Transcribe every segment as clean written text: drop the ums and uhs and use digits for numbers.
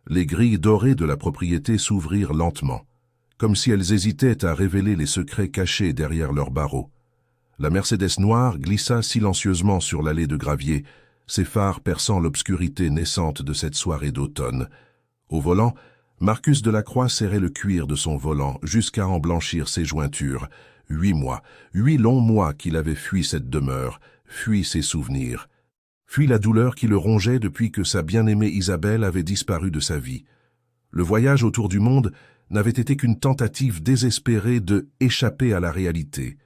Les grilles dorées de la propriété s'ouvrirent lentement, comme si elles hésitaient à révéler les secrets cachés derrière leurs barreaux. La Mercedes noire glissa silencieusement sur l'allée de gravier, ses phares perçant l'obscurité naissante de cette soirée d'automne. Au volant, Marcus Delacroix serrait le cuir de son volant jusqu'à en blanchir ses jointures. 8 mois, 8 longs mois qu'il avait fui cette demeure, fui ses souvenirs, fui la douleur qui le rongeait depuis que sa bien-aimée Isabelle avait disparu de sa vie. Le voyage autour du monde n'avait été qu'une tentative désespérée de échapper à la réalité.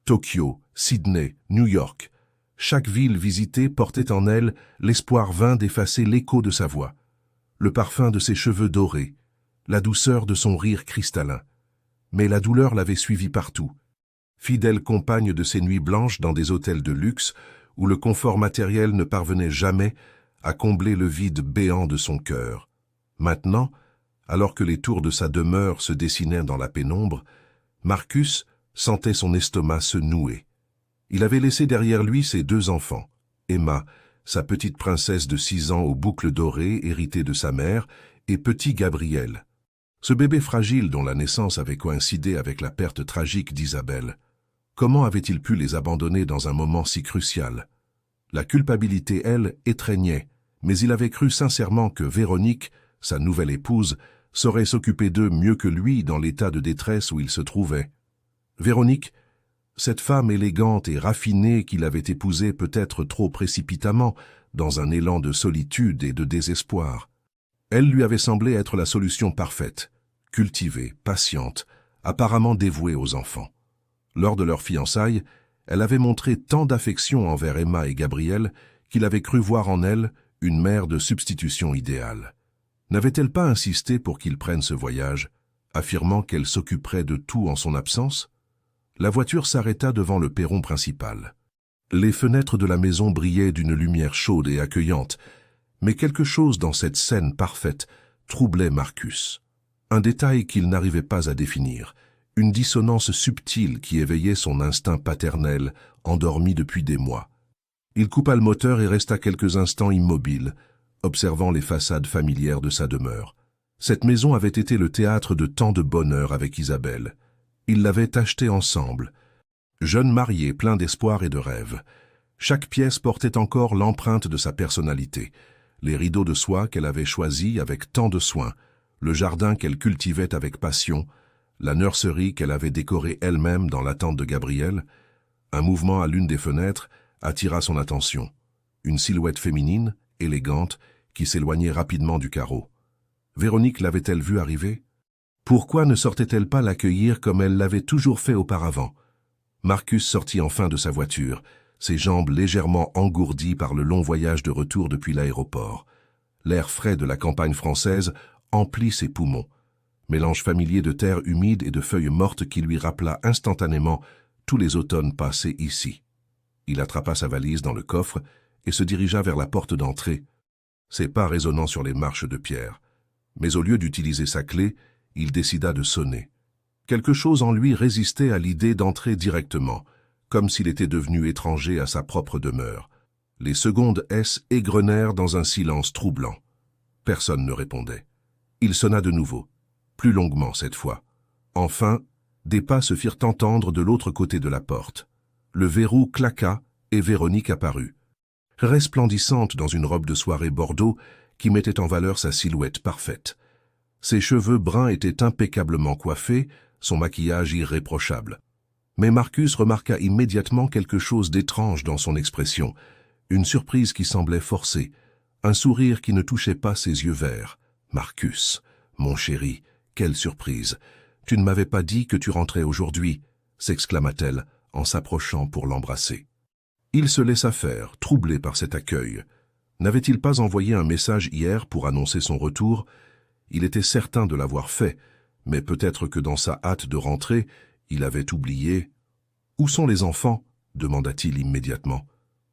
Tokyo, Sydney, New York. Chaque ville visitée portait en elle l'espoir vain d'effacer l'écho de sa voix, le parfum de ses cheveux dorés, la douceur de son rire cristallin. Mais la douleur l'avait suivi partout. Fidèle compagne de ses nuits blanches dans des hôtels de luxe où le confort matériel ne parvenait jamais à combler le vide béant de son cœur. Maintenant, alors que les tours de sa demeure se dessinaient dans la pénombre, Marcus sentait son estomac se nouer. Il avait laissé derrière lui ses 2 enfants, Emma, sa petite princesse de 6 ans aux boucles dorées héritée de sa mère, et petit Gabriel, ce bébé fragile dont la naissance avait coïncidé avec la perte tragique d'Isabelle. Comment avait-il pu les abandonner dans un moment si crucial? La culpabilité, elle, étreignait, mais il avait cru sincèrement que Véronique, sa nouvelle épouse, saurait s'occuper d'eux mieux que lui dans l'état de détresse où il se trouvait. Véronique, cette femme élégante et raffinée qu'il avait épousée peut-être trop précipitamment, dans un élan de solitude et de désespoir. Elle lui avait semblé être la solution parfaite, cultivée, patiente, apparemment dévouée aux enfants. Lors de leur fiançailles, elle avait montré tant d'affection envers Emma et Gabriel qu'il avait cru voir en elle une mère de substitution idéale. N'avait-elle pas insisté pour qu'ils prennent ce voyage, affirmant qu'elle s'occuperait de tout en son absence? La voiture s'arrêta devant le perron principal. Les fenêtres de la maison brillaient d'une lumière chaude et accueillante, mais quelque chose dans cette scène parfaite troublait Marcus. Un détail qu'il n'arrivait pas à définir, une dissonance subtile qui éveillait son instinct paternel, endormi depuis des mois. Il coupa le moteur et resta quelques instants immobile, observant les façades familières de sa demeure. Cette maison avait été le théâtre de tant de bonheur avec Isabelle. Ils l'avaient achetée ensemble, jeunes mariés pleins d'espoir et de rêves. Chaque pièce portait encore l'empreinte de sa personnalité, les rideaux de soie qu'elle avait choisis avec tant de soin, le jardin qu'elle cultivait avec passion, la nurserie qu'elle avait décorée elle-même dans l'attente de Gabriel. Un mouvement à l'une des fenêtres attira son attention. Une silhouette féminine, élégante, qui s'éloignait rapidement du carreau. Véronique l'avait-elle vue arriver? Pourquoi ne sortait-elle pas l'accueillir comme elle l'avait toujours fait auparavant? Marcus sortit enfin de sa voiture, ses jambes légèrement engourdies par le long voyage de retour depuis l'aéroport. L'air frais de la campagne française emplit ses poumons, mélange familier de terre humide et de feuilles mortes qui lui rappela instantanément tous les automnes passés ici. Il attrapa sa valise dans le coffre et se dirigea vers la porte d'entrée, ses pas résonnant sur les marches de pierre. Mais au lieu d'utiliser sa clé, il décida de sonner. Quelque chose en lui résistait à l'idée d'entrer directement, comme s'il était devenu étranger à sa propre demeure. Les secondes S égrenèrent dans un silence troublant. Personne ne répondait. Il sonna de nouveau, plus longuement cette fois. Enfin, des pas se firent entendre de l'autre côté de la porte. Le verrou claqua et Véronique apparut, resplendissante dans une robe de soirée bordeaux qui mettait en valeur sa silhouette parfaite. Ses cheveux bruns étaient impeccablement coiffés, son maquillage irréprochable. Mais Marcus remarqua immédiatement quelque chose d'étrange dans son expression, une surprise qui semblait forcée, un sourire qui ne touchait pas ses yeux verts. « Marcus, mon chéri, quelle surprise! Tu ne m'avais pas dit que tu rentrais aujourd'hui » s'exclama-t-elle en s'approchant pour l'embrasser. Il se laissa faire, troublé par cet accueil. N'avait-il pas envoyé un message hier pour annoncer son retour? Il était certain de l'avoir fait, mais peut-être que dans sa hâte de rentrer, il avait oublié. « Où sont les enfants ?» demanda-t-il immédiatement,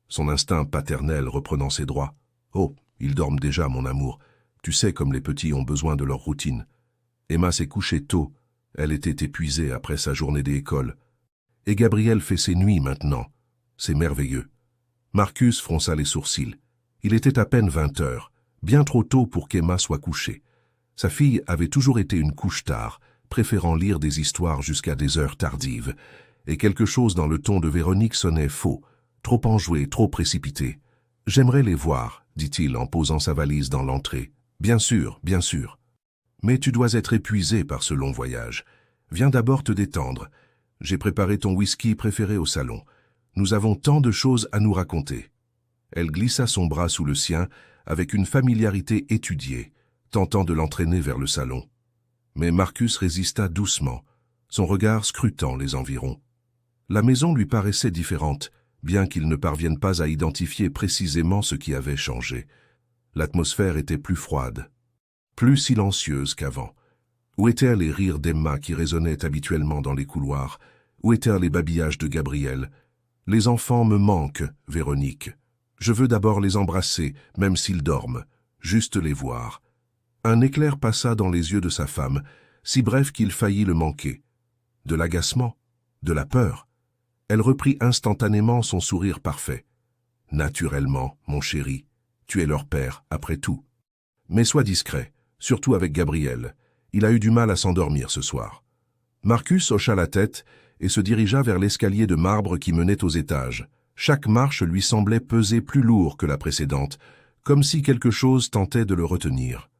son instinct paternel reprenant ses droits. « Oh, ils dorment déjà, mon amour. Tu sais comme les petits ont besoin de leur routine. » Emma s'est couchée tôt. Elle était épuisée après sa journée d'école. Et Gabriel fait ses nuits maintenant. C'est merveilleux. Marcus fronça les sourcils. Il était à peine 20 heures, bien trop tôt pour qu'Emma soit couchée. Sa fille avait toujours été une couche-tard, préférant lire des histoires jusqu'à des heures tardives, et quelque chose dans le ton de Véronique sonnait faux, trop enjoué, trop précipité. « J'aimerais les voir, » dit-il en posant sa valise dans l'entrée. « Bien sûr, bien sûr. Mais tu dois être épuisé par ce long voyage. Viens d'abord te détendre. J'ai préparé ton whisky préféré au salon. Nous avons tant de choses à nous raconter. » Elle glissa son bras sous le sien avec une familiarité étudiée, tentant de l'entraîner vers le salon. Mais Marcus résista doucement, son regard scrutant les environs. La maison lui paraissait différente, bien qu'il ne parvienne pas à identifier précisément ce qui avait changé. L'atmosphère était plus froide, plus silencieuse qu'avant. Où étaient les rires d'Emma qui résonnaient habituellement dans les couloirs? Où étaient les babillages de Gabriel? « Les enfants me manquent, Véronique. Je veux d'abord les embrasser, même s'ils dorment, juste les voir. » Un éclair passa dans les yeux de sa femme, si bref qu'il faillit le manquer. De l'agacement, de la peur. Elle reprit instantanément son sourire parfait. « Naturellement, mon chéri, tu es leur père, après tout. Mais sois discret, surtout avec Gabriel. Il a eu du mal à s'endormir ce soir. » Marcus hocha la tête et se dirigea vers l'escalier de marbre qui menait aux étages. Chaque marche lui semblait peser plus lourd que la précédente, comme si quelque chose tentait de le retenir.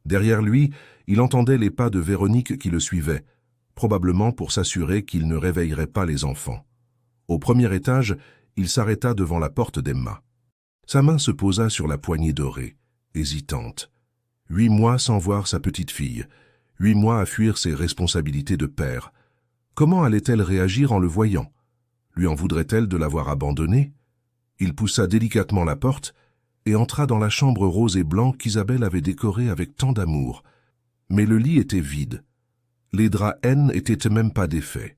Derrière lui, il entendait les pas de Véronique qui le suivait, probablement pour s'assurer qu'il ne réveillerait pas les enfants. Au premier étage, il s'arrêta devant la porte d'Emma. Sa main se posa sur la poignée dorée, hésitante. 8 mois sans voir sa petite fille, 8 mois à fuir ses responsabilités de père. Comment allait-elle réagir en le voyant? Lui en voudrait-elle de l'avoir abandonné? Il poussa délicatement la porte et entra dans la chambre rose et blanc qu'Isabelle avait décorée avec tant d'amour. Mais le lit était vide. Les draps N n'étaient même pas défaits.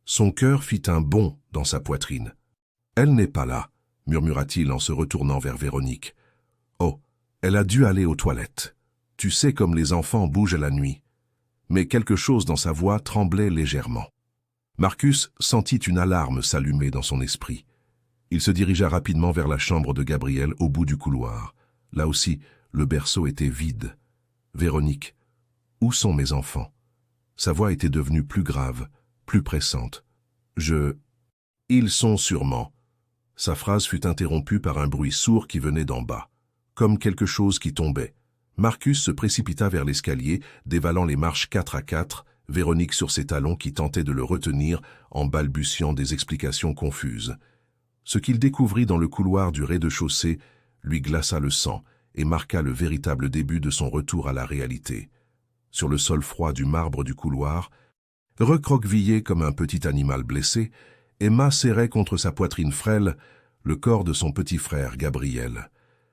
Son cœur fit un bond dans sa poitrine. « Elle n'est pas là, » murmura-t-il en se retournant vers Véronique. « Oh, elle a dû aller aux toilettes. Tu sais comme les enfants bougent la nuit. » Mais quelque chose dans sa voix tremblait légèrement. Marcus sentit une alarme s'allumer dans son esprit. Il se dirigea rapidement vers la chambre de Gabriel au bout du couloir. Là aussi, le berceau était vide. « Véronique, où sont mes enfants ?» Sa voix était devenue plus grave, plus pressante. « Ils sont sûrement. » Sa phrase fut interrompue par un bruit sourd qui venait d'en bas, comme quelque chose qui tombait. Marcus se précipita vers l'escalier, dévalant les marches 4 à 4, Véronique sur ses talons qui tentaient de le retenir en balbutiant des explications confuses. Ce qu'il découvrit dans le couloir du rez-de-chaussée lui glaça le sang et marqua le véritable début de son retour à la réalité. Sur le sol froid du marbre du couloir, recroquevillé comme un petit animal blessé, Emma serrait contre sa poitrine frêle le corps de son petit frère Gabriel.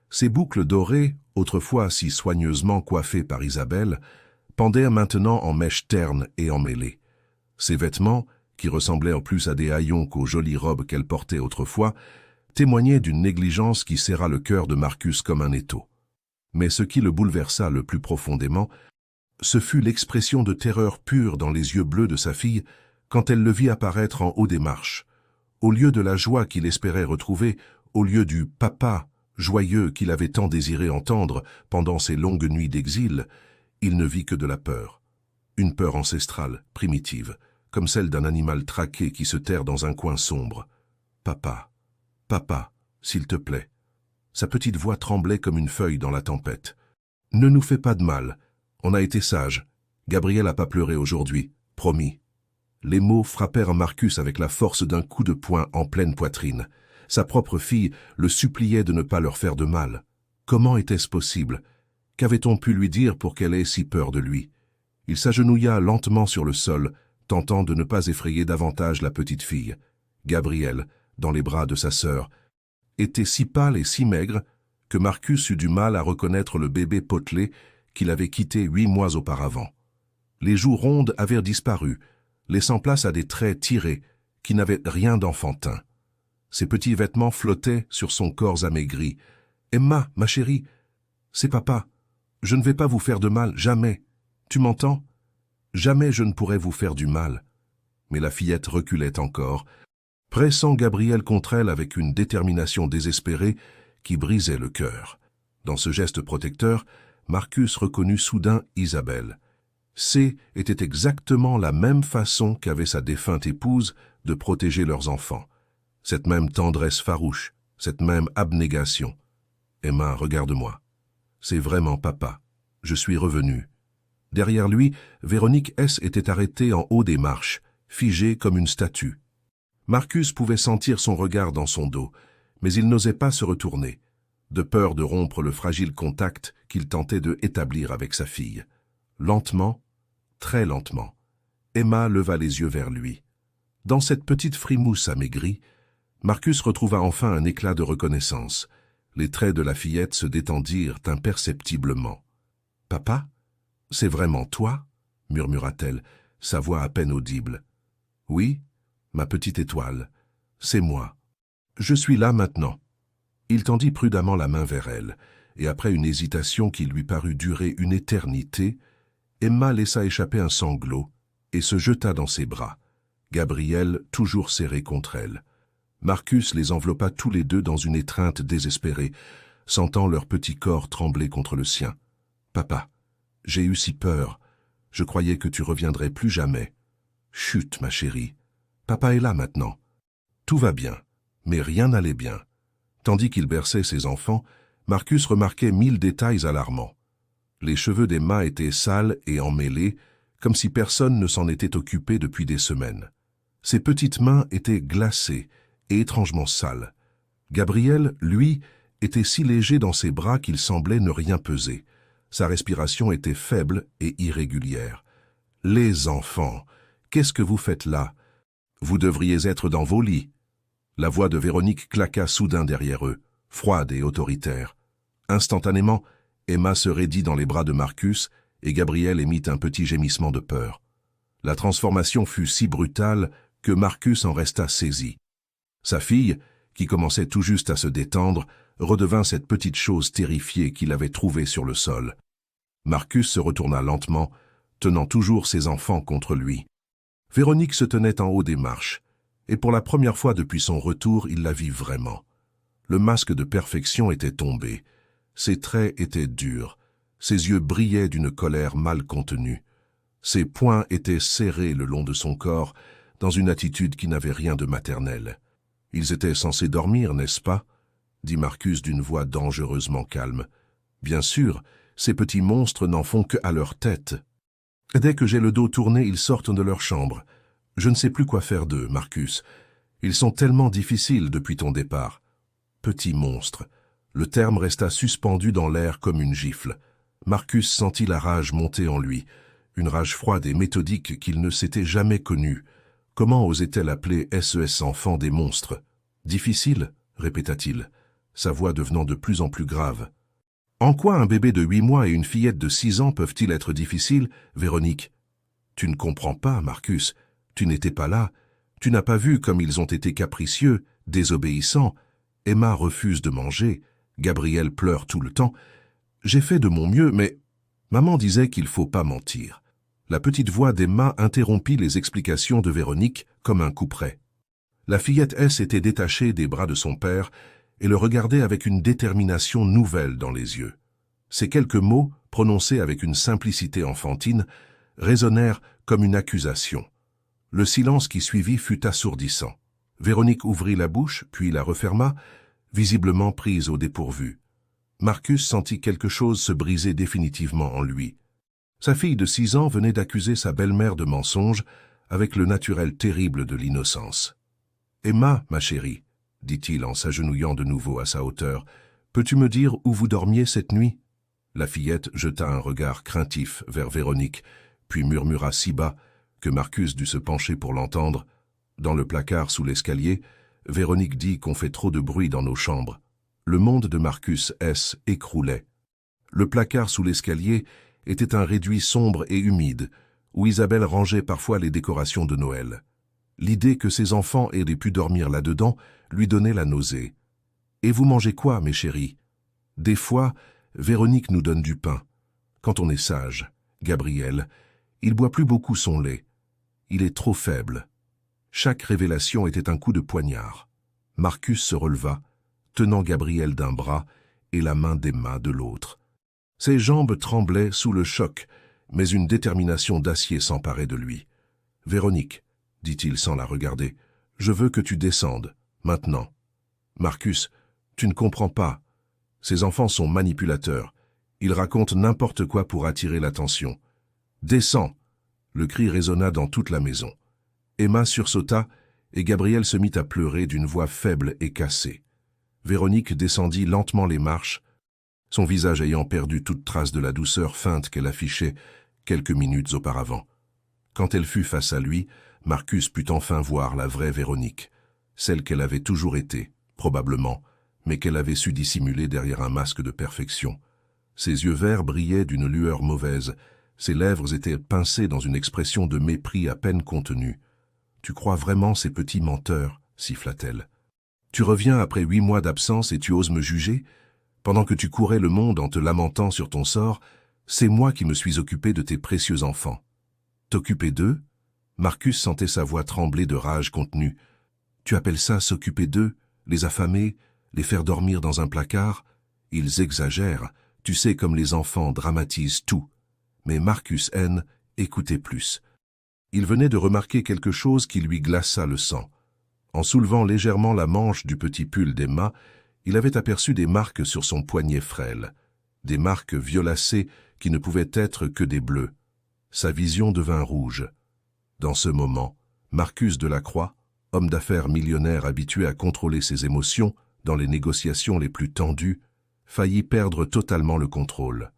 Ses boucles dorées, autrefois si soigneusement coiffées par Isabelle, pendaient maintenant en mèches ternes et emmêlées. Ses vêtements, qui ressemblaient en plus à des haillons qu'aux jolies robes qu'elle portait autrefois, témoignaient d'une négligence qui serra le cœur de Marcus comme un étau. Mais ce qui le bouleversa le plus profondément, ce fut l'expression de terreur pure dans les yeux bleus de sa fille quand elle le vit apparaître en haut des marches. Au lieu de la joie qu'il espérait retrouver, au lieu du « papa » joyeux qu'il avait tant désiré entendre pendant ses longues nuits d'exil, il ne vit que de la peur. Une peur ancestrale, primitive, comme celle d'un animal traqué qui se terre dans un coin sombre. « Papa, papa, s'il te plaît. » Sa petite voix tremblait comme une feuille dans la tempête. « Ne nous fais pas de mal. On a été sages. Gabriel n'a pas pleuré aujourd'hui, promis. » Les mots frappèrent Marcus avec la force d'un coup de poing en pleine poitrine. Sa propre fille le suppliait de ne pas leur faire de mal. Comment était-ce possible? Qu'avait-on pu lui dire pour qu'elle ait si peur de lui? Il s'agenouilla lentement sur le sol, tentant de ne pas effrayer davantage la petite fille. Gabriel, dans les bras de sa sœur, était si pâle et si maigre que Marcus eut du mal à reconnaître le bébé potelé qu'il avait quitté 8 mois auparavant. Les joues rondes avaient disparu, laissant place à des traits tirés qui n'avaient rien d'enfantin. Ses petits vêtements flottaient sur son corps amaigri. « Emma, ma chérie, c'est papa. Je ne vais pas vous faire de mal, jamais. Tu m'entends? Jamais je ne pourrai vous faire du mal. » Mais la fillette reculait encore, pressant Gabriel contre elle avec une détermination désespérée qui brisait le cœur. Dans ce geste protecteur, Marcus reconnut soudain Isabelle. C était exactement la même façon qu'avait sa défunte épouse de protéger leurs enfants. Cette même tendresse farouche, cette même abnégation. « Emma, regarde-moi. C'est vraiment papa. Je suis revenu. » Derrière lui, Véronique S. était arrêtée en haut des marches, figée comme une statue. Marcus pouvait sentir son regard dans son dos, mais il n'osait pas se retourner, de peur de rompre le fragile contact qu'il tentait de établir avec sa fille. Lentement, très lentement, Emma leva les yeux vers lui. Dans cette petite frimousse amaigrie, Marcus retrouva enfin un éclat de reconnaissance. Les traits de la fillette se détendirent imperceptiblement. « Papa, c'est vraiment toi ?» murmura-t-elle, sa voix à peine audible. « Oui, ma petite étoile, c'est moi. Je suis là maintenant. » Il tendit prudemment la main vers elle, et après une hésitation qui lui parut durer une éternité, Emma laissa échapper un sanglot et se jeta dans ses bras, Gabriel toujours serré contre elle. Marcus les enveloppa tous les deux dans une étreinte désespérée, sentant leur petit corps trembler contre le sien. « Papa, j'ai eu si peur. Je croyais que tu reviendrais plus jamais. Chut, ma chérie. Papa est là maintenant. Tout va bien, mais rien n'allait bien. » Tandis qu'il berçait ses enfants, Marcus remarquait 1000 détails alarmants. Les cheveux d'Emma étaient sales et emmêlés, comme si personne ne s'en était occupé depuis des semaines. Ses petites mains étaient glacées et étrangement sales. Gabriel, lui, était si léger dans ses bras qu'il semblait ne rien peser. Sa respiration était faible et irrégulière. « Les enfants, qu'est-ce que vous faites là? Vous devriez être dans vos lits. » La voix de Véronique claqua soudain derrière eux, froide et autoritaire. Instantanément, Emma se raidit dans les bras de Marcus et Gabriel émit un petit gémissement de peur. La transformation fut si brutale que Marcus en resta saisi. Sa fille, qui commençait tout juste à se détendre, redevint cette petite chose terrifiée qu'il avait trouvée sur le sol. Marcus se retourna lentement, tenant toujours ses enfants contre lui. Véronique se tenait en haut des marches, et pour la première fois depuis son retour, il la vit vraiment. Le masque de perfection était tombé, ses traits étaient durs, ses yeux brillaient d'une colère mal contenue. Ses poings étaient serrés le long de son corps, dans une attitude qui n'avait rien de maternel. « Ils étaient censés dormir, n'est-ce pas ?» dit Marcus d'une voix dangereusement calme. « Bien sûr, ces petits monstres n'en font que à leur tête. Dès que j'ai le dos tourné, ils sortent de leur chambre. Je ne sais plus quoi faire d'eux, Marcus. Ils sont tellement difficiles depuis ton départ. » Petit monstre. Le terme resta suspendu dans l'air comme une gifle. Marcus sentit la rage monter en lui, une rage froide et méthodique qu'il ne s'était jamais connue. Comment osait-elle appeler SES enfants des monstres? « Difficile ?» répéta-t-il, sa voix devenant de plus en plus grave. « En quoi un bébé de 8 mois et une fillette de 6 ans peuvent-ils être difficiles, Véronique? »« Tu ne comprends pas, Marcus. Tu n'étais pas là. Tu n'as pas vu comme ils ont été capricieux, désobéissants. Emma refuse de manger. Gabriel pleure tout le temps. J'ai fait de mon mieux, mais maman disait qu'il faut pas mentir. » La petite voix d'Emma interrompit les explications de Véronique comme un couperet. La fillette S était détachée des bras de son père et le regardait avec une détermination nouvelle dans les yeux. Ces quelques mots, prononcés avec une simplicité enfantine, résonnèrent comme une accusation. Le silence qui suivit fut assourdissant. Véronique ouvrit la bouche, puis la referma, visiblement prise au dépourvu. Marcus sentit quelque chose se briser définitivement en lui. Sa fille de 6 ans venait d'accuser sa belle-mère de mensonge avec le naturel terrible de l'innocence. « Emma, ma chérie, » dit-il en s'agenouillant de nouveau à sa hauteur, « peux-tu me dire où vous dormiez cette nuit ?» La fillette jeta un regard craintif vers Véronique, puis murmura si bas que Marcus dut se pencher pour l'entendre. Dans le placard sous l'escalier, Véronique dit qu'on fait trop de bruit dans nos chambres. Le monde de Marcus S. écroulait. Le placard sous l'escalier était un réduit sombre et humide, où Isabelle rangeait parfois les décorations de Noël. L'idée que ses enfants aient pu dormir là-dedans lui donnait la nausée. « Et vous mangez quoi, mes chéris ?» Des fois, Véronique nous donne du pain. Quand on est sage, Gabriel, il boit plus beaucoup son lait. Il est trop faible. Chaque révélation était un coup de poignard. Marcus se releva, tenant Gabriel d'un bras et la main d'Emma de l'autre. Ses jambes tremblaient sous le choc, mais une détermination d'acier s'emparait de lui. « Véronique, dit-il sans la regarder, je veux que tu descendes, maintenant. Marcus, tu ne comprends pas. Ces enfants sont manipulateurs. Ils racontent n'importe quoi pour attirer l'attention. Descends !» Le cri résonna dans toute la maison. Emma sursauta et Gabriel se mit à pleurer d'une voix faible et cassée. Véronique descendit lentement les marches, son visage ayant perdu toute trace de la douceur feinte qu'elle affichait quelques minutes auparavant. Quand elle fut face à lui, Marcus put enfin voir la vraie Véronique, celle qu'elle avait toujours été, probablement, mais qu'elle avait su dissimuler derrière un masque de perfection. Ses yeux verts brillaient d'une lueur mauvaise, ses lèvres étaient pincées dans une expression de mépris à peine contenue. « Tu crois vraiment ces petits menteurs ?» siffla-t-elle. « Tu reviens après 8 mois d'absence et tu oses me juger ? Pendant que tu courais le monde en te lamentant sur ton sort, c'est moi qui me suis occupé de tes précieux enfants. » « T'occuper d'eux ?» Marcus sentait sa voix trembler de rage contenue. « Tu appelles ça s'occuper d'eux, les affamer, les faire dormir dans un placard ? Ils exagèrent, tu sais comme les enfants dramatisent tout. » Mais Marcus N. écoutait plus. Il venait de remarquer quelque chose qui lui glaça le sang. En soulevant légèrement la manche du petit pull d'Emma, il avait aperçu des marques sur son poignet frêle, des marques violacées qui ne pouvaient être que des bleus. Sa vision devint rouge. Dans ce moment, Marcus Delacroix, homme d'affaires millionnaire habitué à contrôler ses émotions dans les négociations les plus tendues, faillit perdre totalement le contrôle.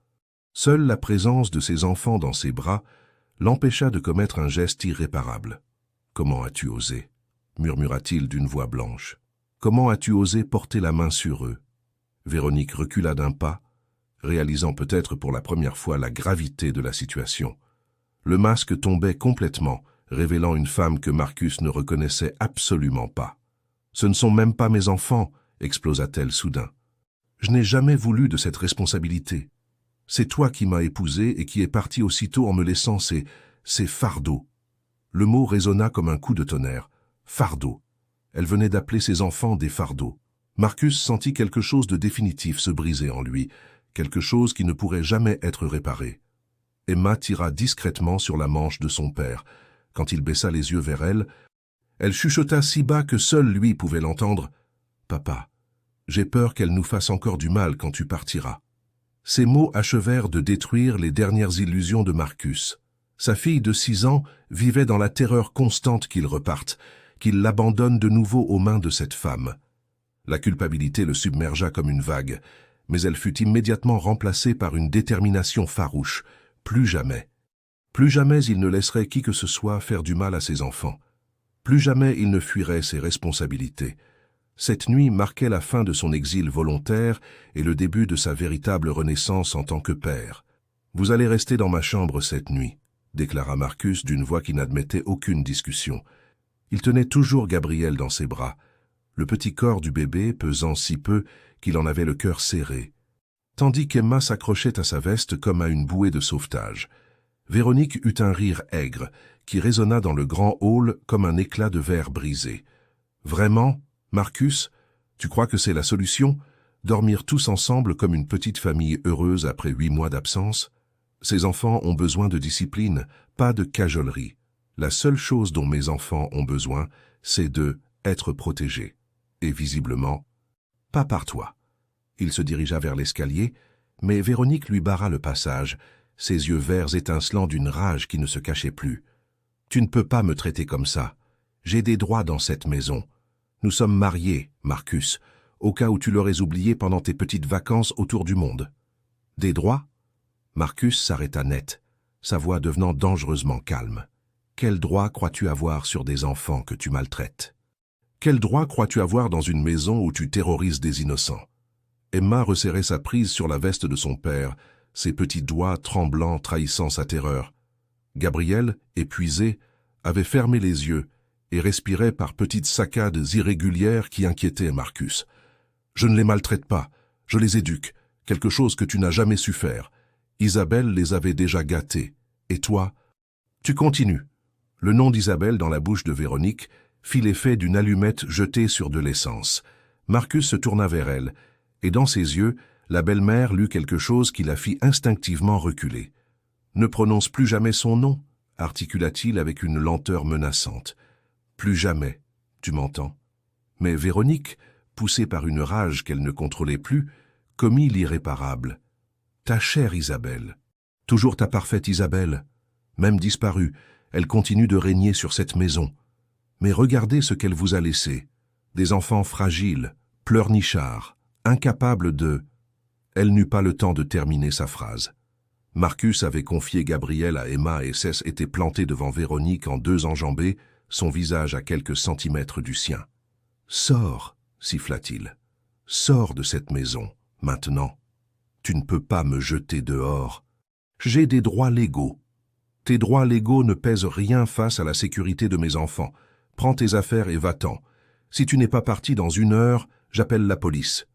Seule la présence de ses enfants dans ses bras l'empêcha de commettre un geste irréparable. « Comment as-tu osé ?» murmura-t-il d'une voix blanche. « Comment as-tu osé porter la main sur eux ?» Véronique recula d'un pas, réalisant peut-être pour la première fois la gravité de la situation. Le masque tombait complètement, révélant une femme que Marcus ne reconnaissait absolument pas. « Ce ne sont même pas mes enfants !» explosa-t-elle soudain. « Je n'ai jamais voulu de cette responsabilité. C'est toi qui m'as épousée et qui es parti aussitôt en me laissant ces fardeaux. » Le mot résonna comme un coup de tonnerre. Fardeaux. Elle venait d'appeler ses enfants des fardeaux. Marcus sentit quelque chose de définitif se briser en lui, quelque chose qui ne pourrait jamais être réparé. Emma tira discrètement sur la manche de son père. Quand il baissa les yeux vers elle, elle chuchota si bas que seul lui pouvait l'entendre. « Papa, j'ai peur qu'elle nous fasse encore du mal quand tu partiras. » Ces mots achevèrent de détruire les dernières illusions de Marcus. Sa fille de 6 ans vivait dans la terreur constante qu'il reparte, qu'il l'abandonne de nouveau aux mains de cette femme. La culpabilité le submergea comme une vague, mais elle fut immédiatement remplacée par une détermination farouche. Plus jamais. Plus jamais il ne laisserait qui que ce soit faire du mal à ses enfants. Plus jamais il ne fuirait ses responsabilités. Cette nuit marquait la fin de son exil volontaire et le début de sa véritable renaissance en tant que père. « Vous allez rester dans ma chambre cette nuit », déclara Marcus d'une voix qui n'admettait aucune discussion. Il tenait toujours Gabriel dans ses bras, le petit corps du bébé pesant si peu qu'il en avait le cœur serré, tandis qu'Emma s'accrochait à sa veste comme à une bouée de sauvetage. Véronique eut un rire aigre, qui résonna dans le grand hall comme un éclat de verre brisé. « Vraiment, Marcus, tu crois que c'est la solution ? Dormir tous ensemble comme une petite famille heureuse après 8 mois d'absence ? Ces enfants ont besoin de discipline, pas de cajolerie. La seule chose dont mes enfants ont besoin, c'est de être protégés. Et visiblement, pas par toi. » Il se dirigea vers l'escalier, mais Véronique lui barra le passage, ses yeux verts étincelant d'une rage qui ne se cachait plus. « Tu ne peux pas me traiter comme ça. J'ai des droits dans cette maison. Nous sommes mariés, Marcus, au cas où tu l'aurais oublié pendant tes petites vacances autour du monde. » « Des droits ?» Marcus s'arrêta net, sa voix devenant dangereusement calme. « Quel droit crois-tu avoir sur des enfants que tu maltraites ? Quel droit crois-tu avoir dans une maison où tu terrorises des innocents ?» Emma resserrait sa prise sur la veste de son père, ses petits doigts tremblants trahissant sa terreur. Gabriel, épuisé, avait fermé les yeux et respirait par petites saccades irrégulières qui inquiétaient Marcus. « Je ne les maltraite pas, je les éduque, quelque chose que tu n'as jamais su faire. Isabelle les avait déjà gâtés. Et toi ? » « Tu continues. » Le nom d'Isabelle dans la bouche de Véronique fit l'effet d'une allumette jetée sur de l'essence. Marcus se tourna vers elle, et dans ses yeux, La belle-mère lut quelque chose qui la fit instinctivement reculer. « Ne prononce plus jamais son nom » articula-t-il avec une lenteur menaçante. « Plus jamais, tu m'entends ?» Mais Véronique, poussée par une rage qu'elle ne contrôlait plus, commit l'irréparable. « Ta chère Isabelle, toujours ta parfaite Isabelle, même disparue, elle continue de régner sur cette maison. Mais regardez ce qu'elle vous a laissé. Des enfants fragiles, pleurnichards, incapables de... » Elle n'eut pas le temps de terminer sa phrase. Marcus avait confié Gabriel à Emma et Cès était planté devant Véronique en deux enjambées, son visage à quelques centimètres du sien. « Sors, siffla-t-il. Sors de cette maison, maintenant. Tu ne peux pas me jeter dehors. J'ai des droits légaux. Tes droits légaux ne pèsent rien face à la sécurité de mes enfants. Prends tes affaires et va-t'en. Si tu n'es pas parti dans 1 heure, j'appelle la police. »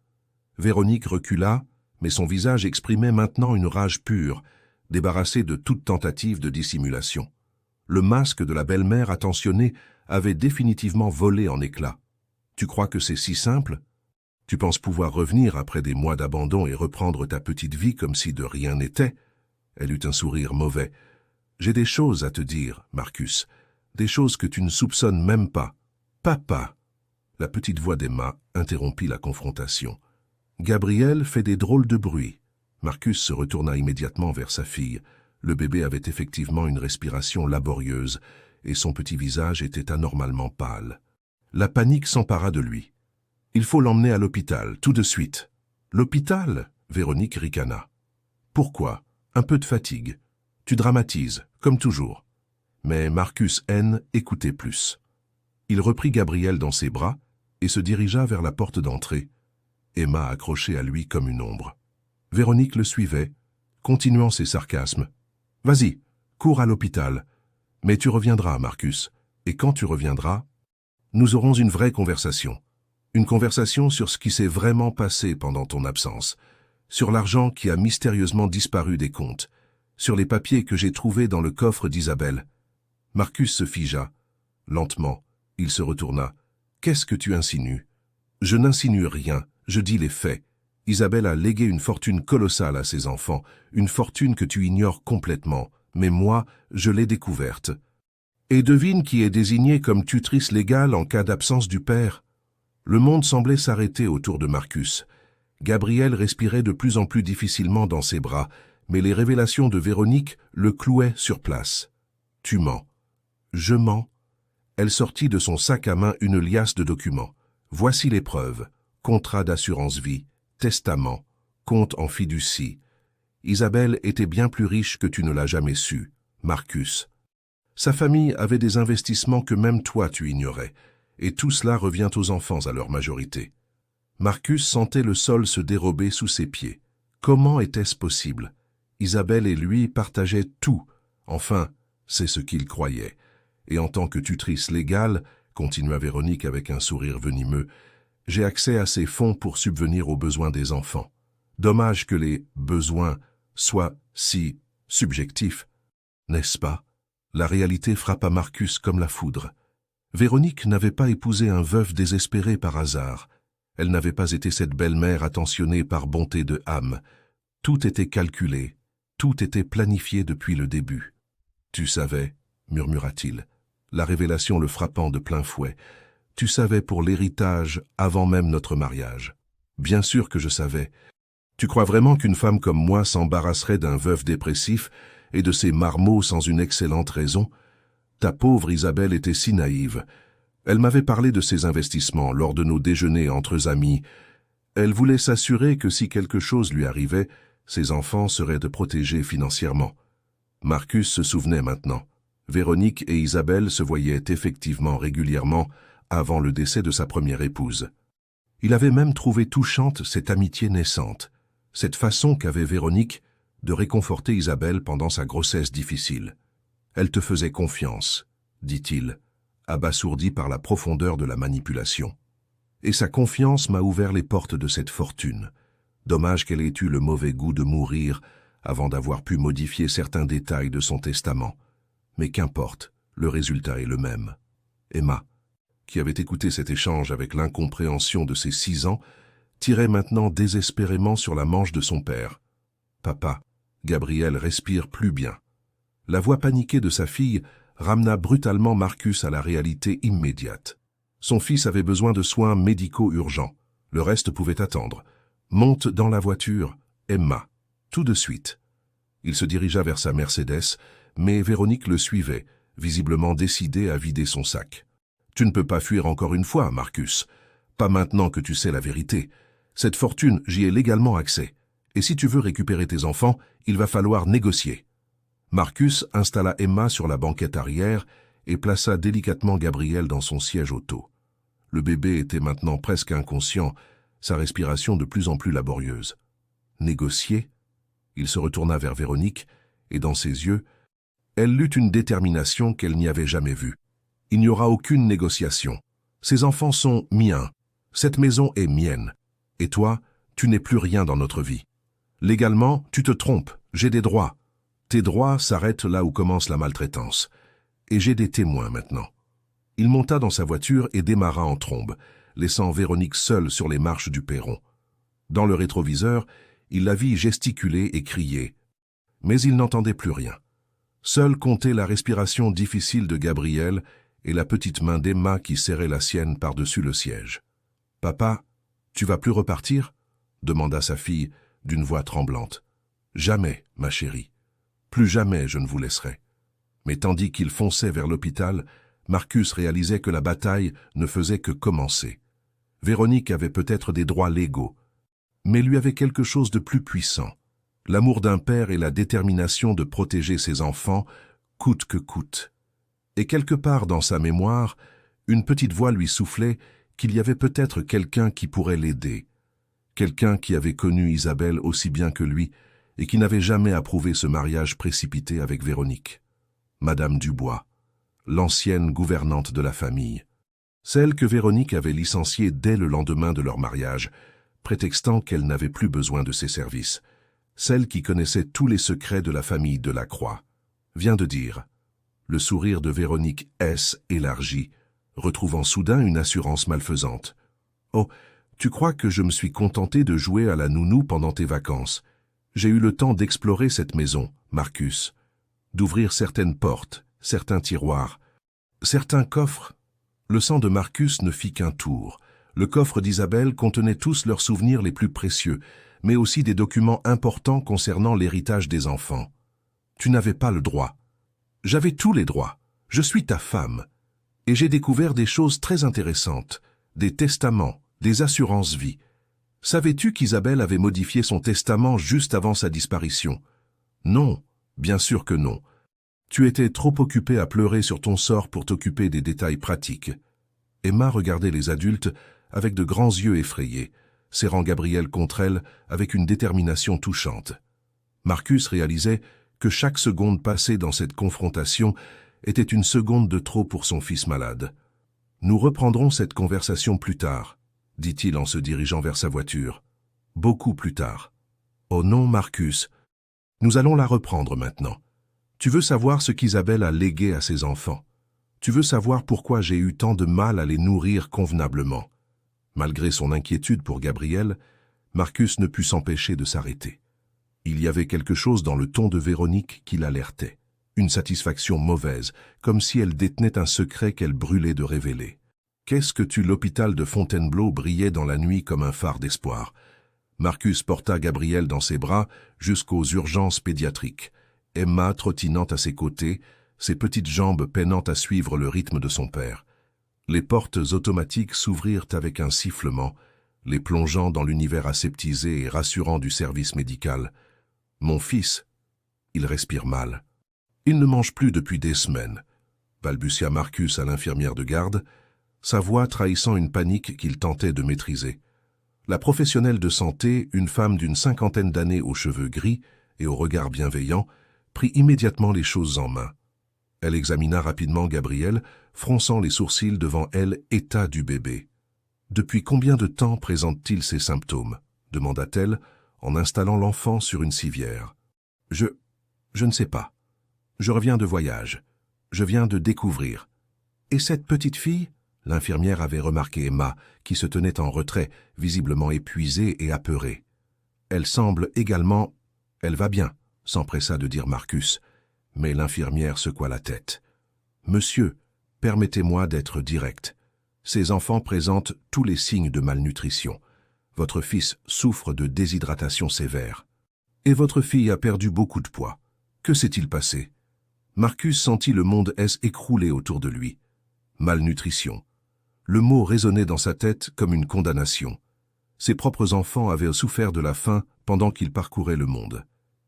Véronique recula, mais son visage exprimait maintenant une rage pure, débarrassée de toute tentative de dissimulation. Le masque de la belle-mère attentionnée avait définitivement volé en éclats. « Tu crois que c'est si simple ? Tu penses pouvoir revenir après des mois d'abandon et reprendre ta petite vie comme si de rien n'était ?» Elle eut un sourire mauvais. « J'ai des choses à te dire, Marcus, des choses que tu ne soupçonnes même pas. Papa !» La petite voix d'Emma interrompit la confrontation. Gabriel fait des drôles de bruits. Marcus se retourna immédiatement vers sa fille. Le bébé avait effectivement une respiration laborieuse et son petit visage était anormalement pâle. La panique s'empara de lui. « Il faut l'emmener à l'hôpital, tout de suite. »« L'hôpital » Véronique ricana. « Pourquoi ? Un peu de fatigue. Tu dramatises, comme toujours. » Mais Marcus N. écoutait plus. Il reprit Gabriel dans ses bras et se dirigea vers la porte d'entrée. Emma accrochée à lui comme une ombre. Véronique le suivait, continuant ses sarcasmes. « Vas-y, cours à l'hôpital. Mais tu reviendras, Marcus. Et quand tu reviendras, nous aurons une vraie conversation. Une conversation sur ce qui s'est vraiment passé pendant ton absence, sur l'argent qui a mystérieusement disparu des comptes, sur les papiers que j'ai trouvés dans le coffre d'Isabelle. » Marcus se figea. Lentement, il se retourna. « Qu'est-ce que tu insinues ?»« Je n'insinue rien, je dis les faits. Isabelle a légué une fortune colossale à ses enfants, une fortune que tu ignores complètement, mais moi, je l'ai découverte. Et devine qui est désignée comme tutrice légale en cas d'absence du père. » Le monde semblait s'arrêter autour de Marcus. Gabriel respirait de plus en plus difficilement dans ses bras, mais les révélations de Véronique le clouaient sur place. « Tu mens. »« Je mens. » Elle sortit de son sac à main une liasse de documents. « Voici les preuves. Contrat d'assurance-vie, testament, compte en fiducie. Isabelle était bien plus riche que tu ne l'as jamais su, Marcus. Sa famille avait des investissements que même toi tu ignorais, et tout cela revient aux enfants à leur majorité. » Marcus sentait le sol se dérober sous ses pieds. Comment était-ce possible? Isabelle et lui partageaient tout. Enfin, c'est ce qu'il croyait. Et en tant que tutrice légale, continua Véronique avec un sourire venimeux, j'ai accès à ces fonds pour subvenir aux besoins des enfants. Dommage que les besoins soient si subjectifs, n'est-ce pas? La réalité frappa Marcus comme la foudre. Véronique n'avait pas épousé un veuf désespéré par hasard. Elle n'avait pas été cette belle-mère attentionnée par bonté de âme. Tout était calculé, tout était planifié depuis le début. « Tu savais, » murmura-t-il, la révélation le frappant de plein fouet. « Tu savais pour l'héritage avant même notre mariage. » « Bien sûr que je savais. Tu crois vraiment qu'une femme comme moi s'embarrasserait d'un veuf dépressif et de ses marmots sans une excellente raison? Ta pauvre Isabelle était si naïve. Elle m'avait parlé de ses investissements lors de nos déjeuners entre amis. Elle voulait s'assurer que si quelque chose lui arrivait, ses enfants seraient protégés financièrement. » Marcus se souvenait maintenant. Véronique et Isabelle se voyaient effectivement régulièrement avant le décès de sa première épouse. Il avait même trouvé touchante cette amitié naissante, cette façon qu'avait Véronique de réconforter Isabelle pendant sa grossesse difficile. « Elle te faisait confiance, » dit-il, abasourdi par la profondeur de la manipulation. « Et sa confiance m'a ouvert les portes de cette fortune. Dommage qu'elle ait eu le mauvais goût de mourir avant d'avoir pu modifier certains détails de son testament. Mais qu'importe, le résultat est le même. » Emma, qui avait écouté cet échange avec l'incompréhension de ses 6 ans, tirait maintenant désespérément sur la manche de son père. « Papa, Gabriel respire plus bien. » La voix paniquée de sa fille ramena brutalement Marcus à la réalité immédiate. Son fils avait besoin de soins médicaux urgents. Le reste pouvait attendre. « Monte dans la voiture, Emma. Tout de suite. » Il se dirigea vers sa Mercedes, mais Véronique le suivait, visiblement décidée à vider son sac. « Tu ne peux pas fuir encore une fois, Marcus. Pas maintenant que tu sais la vérité. Cette fortune, j'y ai légalement accès. Et si tu veux récupérer tes enfants, il va falloir négocier. » Marcus installa Emma sur la banquette arrière et plaça délicatement Gabriel dans son siège auto. Le bébé était maintenant presque inconscient, sa respiration de plus en plus laborieuse. Négocier? Il se retourna vers Véronique, et dans ses yeux, elle lut une détermination qu'elle n'y avait jamais vue. « Il n'y aura aucune négociation. Ces enfants sont miens. Cette maison est mienne. Et toi, tu n'es plus rien dans notre vie. Légalement, tu te trompes. J'ai des droits. Tes droits s'arrêtent là où commence la maltraitance. Et j'ai des témoins maintenant. » Il monta dans sa voiture et démarra en trombe, laissant Véronique seule sur les marches du perron. Dans le rétroviseur, il la vit gesticuler et crier. Mais il n'entendait plus rien. Seul comptait la respiration difficile de Gabriel et la petite main d'Emma qui serrait la sienne par-dessus le siège. « Papa, tu vas plus repartir ?» demanda sa fille d'une voix tremblante. « Jamais, ma chérie. Plus jamais je ne vous laisserai. » Mais tandis qu'il fonçait vers l'hôpital, Marcus réalisait que la bataille ne faisait que commencer. Véronique avait peut-être des droits légaux, mais lui avait quelque chose de plus puissant, l'amour d'un père et la détermination de protéger ses enfants, coûte que coûte. Et quelque part dans sa mémoire, une petite voix lui soufflait qu'il y avait peut-être quelqu'un qui pourrait l'aider, quelqu'un qui avait connu Isabelle aussi bien que lui et qui n'avait jamais approuvé ce mariage précipité avec Véronique. Madame Dubois, l'ancienne gouvernante de la famille, celle que Véronique avait licenciée dès le lendemain de leur mariage, prétextant qu'elle n'avait plus besoin de ses services, celle qui connaissait tous les secrets de la famille Delacroix, vient de dire. Le sourire de Véronique S. élargi, retrouvant soudain une assurance malfaisante. « Oh, tu crois que je me suis contenté de jouer à la nounou pendant tes vacances? J'ai eu le temps d'explorer cette maison, Marcus, d'ouvrir certaines portes, certains tiroirs, certains coffres. » Le sang de Marcus ne fit qu'un tour. Le coffre d'Isabelle contenait tous leurs souvenirs les plus précieux, mais aussi des documents importants concernant l'héritage des enfants. « Tu n'avais pas le droit. »« J'avais tous les droits. Je suis ta femme. Et j'ai découvert des choses très intéressantes, des testaments, des assurances-vie. Savais-tu qu'Isabelle avait modifié son testament juste avant sa disparition? Non, bien sûr que non. Tu étais trop occupé à pleurer sur ton sort pour t'occuper des détails pratiques. » Emma regardait les adultes avec de grands yeux effrayés, serrant Gabriel contre elle avec une détermination touchante. Marcus réalisait que chaque seconde passée dans cette confrontation était une seconde de trop pour son fils malade. « Nous reprendrons cette conversation plus tard, » dit-il en se dirigeant vers sa voiture. « Beaucoup plus tard. »« Oh non, Marcus, nous allons la reprendre maintenant. Tu veux savoir ce qu'Isabelle a légué à ses enfants. Tu veux savoir pourquoi j'ai eu tant de mal à les nourrir convenablement. » Malgré son inquiétude pour Gabriel, Marcus ne put s'empêcher de s'arrêter. Il y avait quelque chose dans le ton de Véronique qui l'alertait, une satisfaction mauvaise, comme si elle détenait un secret qu'elle brûlait de révéler. Qu'est-ce que l'hôpital de Fontainebleau brillait dans la nuit comme un phare d'espoir. Marcus porta Gabriel dans ses bras jusqu'aux urgences pédiatriques, Emma trottinant à ses côtés, ses petites jambes peinant à suivre le rythme de son père. Les portes automatiques s'ouvrirent avec un sifflement, les plongeant dans l'univers aseptisé et rassurant du service médical. « Mon fils, il respire mal. Il ne mange plus depuis des semaines, » balbutia Marcus à l'infirmière de garde, sa voix trahissant une panique qu'il tentait de maîtriser. La professionnelle de santé, une femme d'une 50aine d'années aux cheveux gris et au regard bienveillant, prit immédiatement les choses en main. Elle examina rapidement Gabriel, fronçant les sourcils devant elle état du bébé. « Depuis combien de temps présente-t-il ces symptômes ?» demanda-t-elle en installant l'enfant sur une civière. « Je ne sais pas. Je reviens de voyage. Je viens de découvrir. Et cette petite fille, L'infirmière avait remarqué Emma, qui se tenait en retrait, visiblement épuisée et apeurée. Elle semble également... Elle va bien, s'empressa de dire Marcus, mais l'infirmière secoua la tête. Monsieur, permettez-moi d'être direct. Ces enfants présentent tous les signes de malnutrition. Votre fils souffre de déshydratation sévère. Et votre fille a perdu beaucoup de poids. Que s'est-il passé? Marcus sentit le monde s'écrouler autour de lui. Malnutrition. Le mot résonnait dans sa tête comme une condamnation. Ses propres enfants avaient souffert de la faim pendant qu'il parcourait le monde,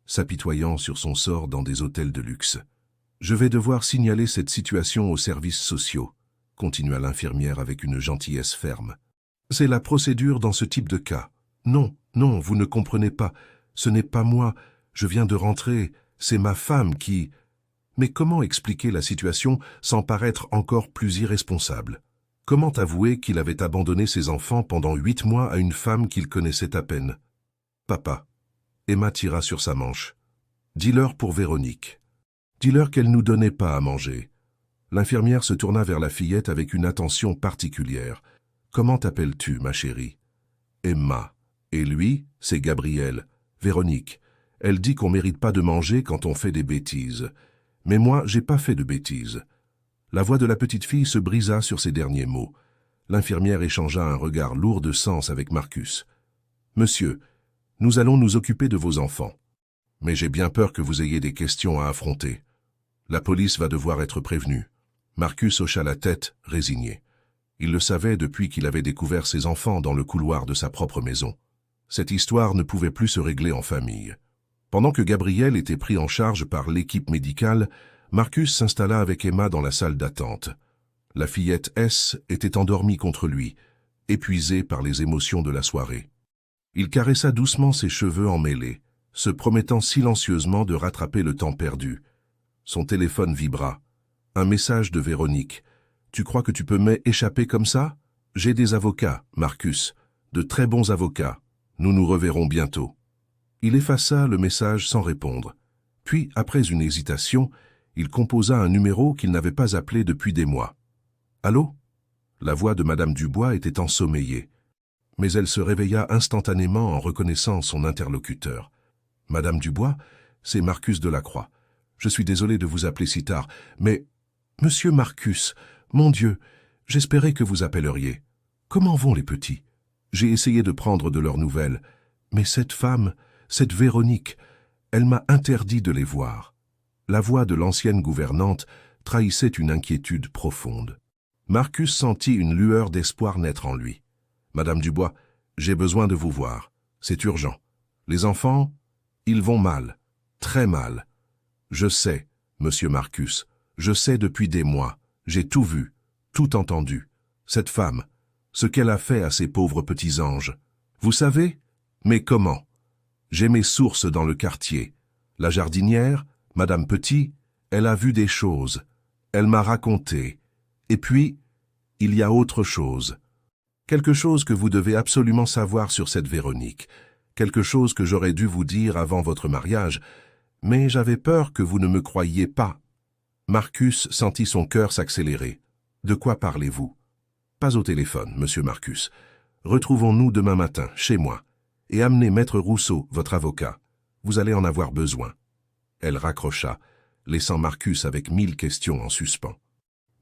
s'apitoyant sur son sort dans des hôtels de luxe. « Je vais devoir signaler cette situation aux services sociaux », continua l'infirmière avec une gentillesse ferme. « C'est la procédure dans ce type de cas. Non, non, vous ne comprenez pas. Ce n'est pas moi. Je viens de rentrer. C'est ma femme qui... » Mais comment expliquer la situation sans paraître encore plus irresponsable? Comment avouer qu'il avait abandonné ses enfants pendant 8 mois à une femme qu'il connaissait à peine? Papa. Emma tira sur sa manche. Dis-leur pour Véronique. Dis-leur qu'elle nous donnait pas à manger. L'infirmière se tourna vers la fillette avec une attention particulière. Comment t'appelles-tu, ma chérie? Emma. Et lui, c'est Gabriel. Véronique. Elle dit qu'on mérite pas de manger quand on fait des bêtises. Mais moi, j'ai pas fait de bêtises. La voix de la petite fille se brisa sur ces derniers mots. L'infirmière échangea un regard lourd de sens avec Marcus. « Monsieur, nous allons nous occuper de vos enfants. Mais j'ai bien peur que vous ayez des questions à affronter. La police va devoir être prévenue. » Marcus hocha la tête, résigné. Il le savait depuis qu'il avait découvert ses enfants dans le couloir de sa propre maison. Cette histoire ne pouvait plus se régler en famille. Pendant que Gabriel était pris en charge par l'équipe médicale, Marcus s'installa avec Emma dans la salle d'attente. La fillette S était endormie contre lui, épuisée par les émotions de la soirée. Il caressa doucement ses cheveux emmêlés, se promettant silencieusement de rattraper le temps perdu. Son téléphone vibra. Un message de Véronique. « Tu crois que tu peux m'échapper comme ça? J'ai des avocats, Marcus, de très bons avocats. Nous nous reverrons bientôt. » Il effaça le message sans répondre. Puis, après une hésitation, il composa un numéro qu'il n'avait pas appelé depuis des mois. « Allô ?» La voix de Madame Dubois était ensommeillée. Mais elle se réveilla instantanément en reconnaissant son interlocuteur. « Madame Dubois, c'est Marcus Delacroix. Je suis désolé de vous appeler si tard, mais... Monsieur Marcus, mon Dieu, j'espérais que vous appelleriez. Comment vont les petits? J'ai essayé de prendre de leurs nouvelles, mais cette femme, cette Véronique, elle m'a interdit de les voir. » La voix de l'ancienne gouvernante trahissait une inquiétude profonde. Marcus sentit une lueur d'espoir naître en lui. « Madame Dubois, j'ai besoin de vous voir. C'est urgent. Les enfants, ils vont mal, très mal. Je sais, monsieur Marcus, je sais depuis des mois. J'ai tout vu, tout entendu. Cette femme, ce qu'elle a fait à ces pauvres petits anges. Vous savez? Mais comment? J'ai mes sources dans le quartier. La jardinière, Madame Petit, elle a vu des choses. Elle m'a raconté. Et puis, il y a autre chose. Quelque chose que vous devez absolument savoir sur cette Véronique. Quelque chose que j'aurais dû vous dire avant votre mariage, mais j'avais peur que vous ne me croyiez pas. » Marcus sentit son cœur s'accélérer. « De quoi parlez-vous? » « Pas au téléphone, monsieur Marcus. Retrouvons-nous demain matin, chez moi, et amenez Maître Rousseau, votre avocat. Vous allez en avoir besoin. » Elle raccrocha, laissant Marcus avec 1000 questions en suspens.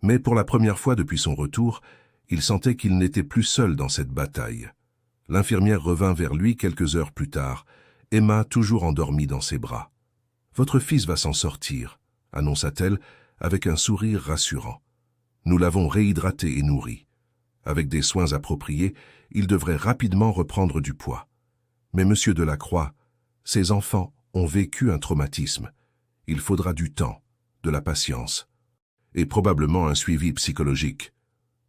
Mais pour la première fois depuis son retour, il sentait qu'il n'était plus seul dans cette bataille. L'infirmière revint vers lui quelques heures plus tard, Emma toujours endormie dans ses bras. « Votre fils va s'en sortir », annonça-t-elle avec un sourire rassurant. « Nous l'avons réhydraté et nourri. Avec des soins appropriés, il devrait rapidement reprendre du poids. Mais monsieur Delacroix, ces enfants ont vécu un traumatisme. Il faudra du temps, de la patience, et probablement un suivi psychologique.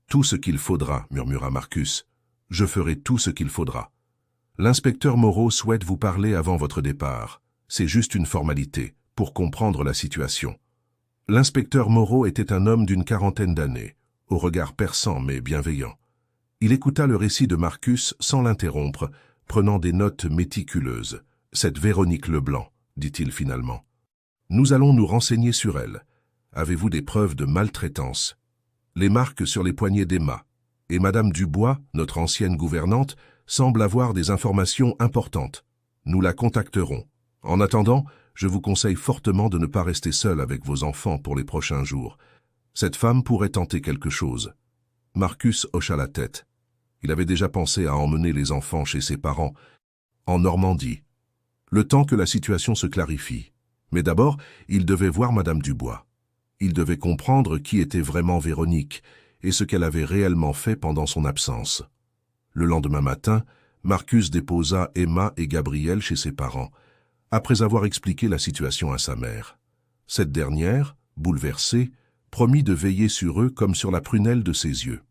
Tout ce qu'il faudra, murmura Marcus. Je ferai tout ce qu'il faudra. L'inspecteur Moreau souhaite vous parler avant votre départ. C'est juste une formalité, pour comprendre la situation. L'inspecteur Moreau était un homme d'une 40aine d'années, au regard perçant mais bienveillant. Il écouta le récit de Marcus sans l'interrompre, prenant des notes méticuleuses. « Cette Véronique Leblanc, dit-il finalement. Nous allons nous renseigner sur elle. Avez-vous des preuves de maltraitance? les marques sur les poignets d'Emma, et Madame Dubois, notre ancienne gouvernante, semble avoir des informations importantes. Nous la contacterons. En attendant, je vous conseille fortement de ne pas rester seul avec vos enfants pour les prochains jours. Cette femme pourrait tenter quelque chose. Marcus hocha la tête. Il avait déjà pensé à emmener les enfants chez ses parents, en Normandie. Le temps que la situation se clarifie. Mais d'abord, il devait voir Madame Dubois. Il devait comprendre qui était vraiment Véronique et ce qu'elle avait réellement fait pendant son absence. Le lendemain matin, Marcus déposa Emma et Gabriel chez ses parents, après avoir expliqué la situation à sa mère. Cette dernière, bouleversée, promit de veiller sur eux comme sur la prunelle de ses yeux.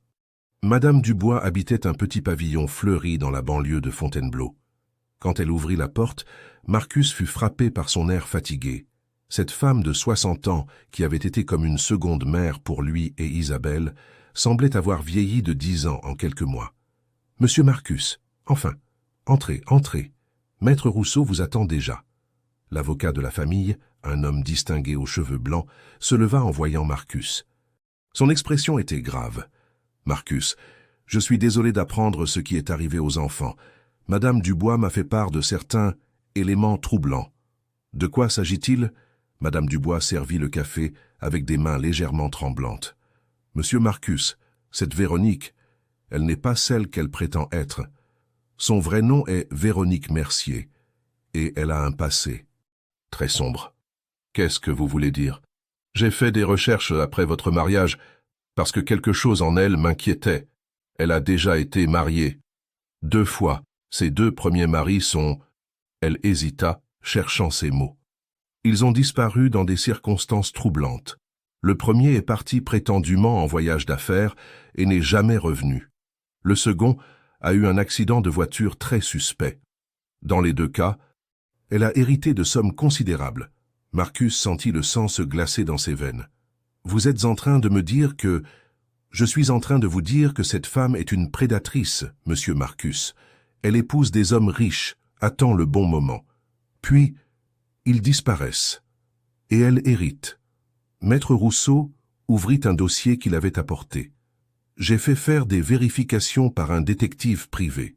Madame Dubois habitait un petit pavillon fleuri dans la banlieue de Fontainebleau. Quand elle ouvrit la porte, Marcus fut frappé par son air fatigué. Cette femme de 60 ans, qui avait été comme une seconde mère pour lui et Isabelle, semblait avoir vieilli de 10 ans en quelques mois. « Monsieur Marcus, enfin, entrez, entrez. Maître Rousseau vous attend déjà. » L'avocat de la famille, un homme distingué aux cheveux blancs, se leva en voyant Marcus. Son expression était grave. « Marcus, je suis désolé d'apprendre ce qui est arrivé aux enfants. Madame Dubois m'a fait part de certains éléments troublants. » « De quoi s'agit-il » Madame Dubois servit le café avec des mains légèrement tremblantes. « Monsieur Marcus, cette Véronique, elle n'est pas celle qu'elle prétend être. Son vrai nom est Véronique Mercier, et elle a un passé très sombre. » « Qu'est-ce que vous voulez dire ?»« J'ai fait des recherches après votre mariage, parce que quelque chose en elle m'inquiétait. Elle a déjà été mariée. 2 fois. Ses 2 premiers maris sont... » Elle hésita, cherchant ses mots. « Ils ont disparu dans des circonstances troublantes. Le premier est parti prétendument en voyage d'affaires et n'est jamais revenu. Le second a eu un accident de voiture très suspect. Dans les 2 cas, elle a hérité de sommes considérables. » Marcus sentit le sang se glacer dans ses veines. « Vous êtes en train de me dire que... » « Je suis en train de vous dire que cette femme est une prédatrice, monsieur Marcus. Elle épouse des hommes riches, attend le bon moment. Puis, ils disparaissent. Et elle hérite. » Maître Rousseau ouvrit un dossier qu'il avait apporté. « J'ai fait faire des vérifications par un détective privé.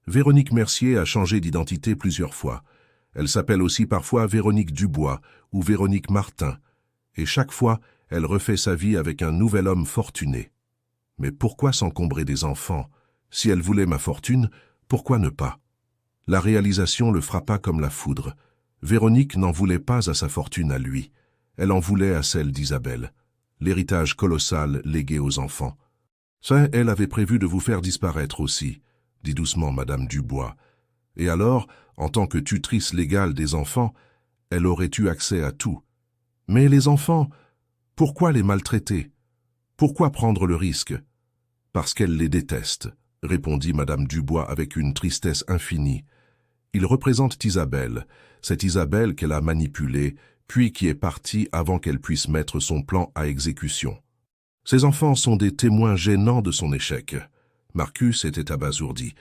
Véronique Mercier a changé d'identité plusieurs fois. Elle s'appelle aussi parfois Véronique Dubois ou Véronique Martin. Et chaque fois, elle refait sa vie avec un nouvel homme fortuné. Mais pourquoi s'encombrer des enfants? Si elle voulait ma fortune, pourquoi ne pas? » La réalisation le frappa comme la foudre. Véronique n'en voulait pas à sa fortune à lui. Elle en voulait à celle d'Isabelle. L'héritage colossal légué aux enfants. « Ça, elle avait prévu de vous faire disparaître aussi, » dit doucement Madame Dubois. « Et alors, en tant que tutrice légale des enfants, elle aurait eu accès à tout. Mais les enfants... Pourquoi les maltraiter? Pourquoi prendre le risque? »« Parce qu'elle les déteste, » répondit Madame Dubois avec une tristesse infinie. « Ils représentent Isabelle, cette Isabelle qu'elle a manipulée, puis qui est partie avant qu'elle puisse mettre son plan à exécution. Ces enfants sont des témoins gênants de son échec. » Marcus était abasourdi.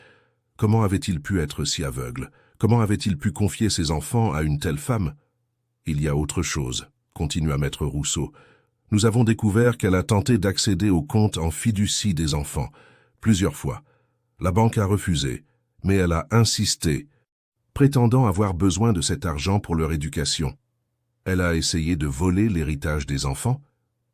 Comment avait-il pu être si aveugle? Comment avait-il pu confier ses enfants à une telle femme? « Il y a autre chose, » continua Maître Rousseau. « Nous avons découvert qu'elle a tenté d'accéder au compte en fiducie des enfants, plusieurs fois. La banque a refusé, mais elle a insisté, prétendant avoir besoin de cet argent pour leur éducation. Elle a essayé de voler l'héritage des enfants.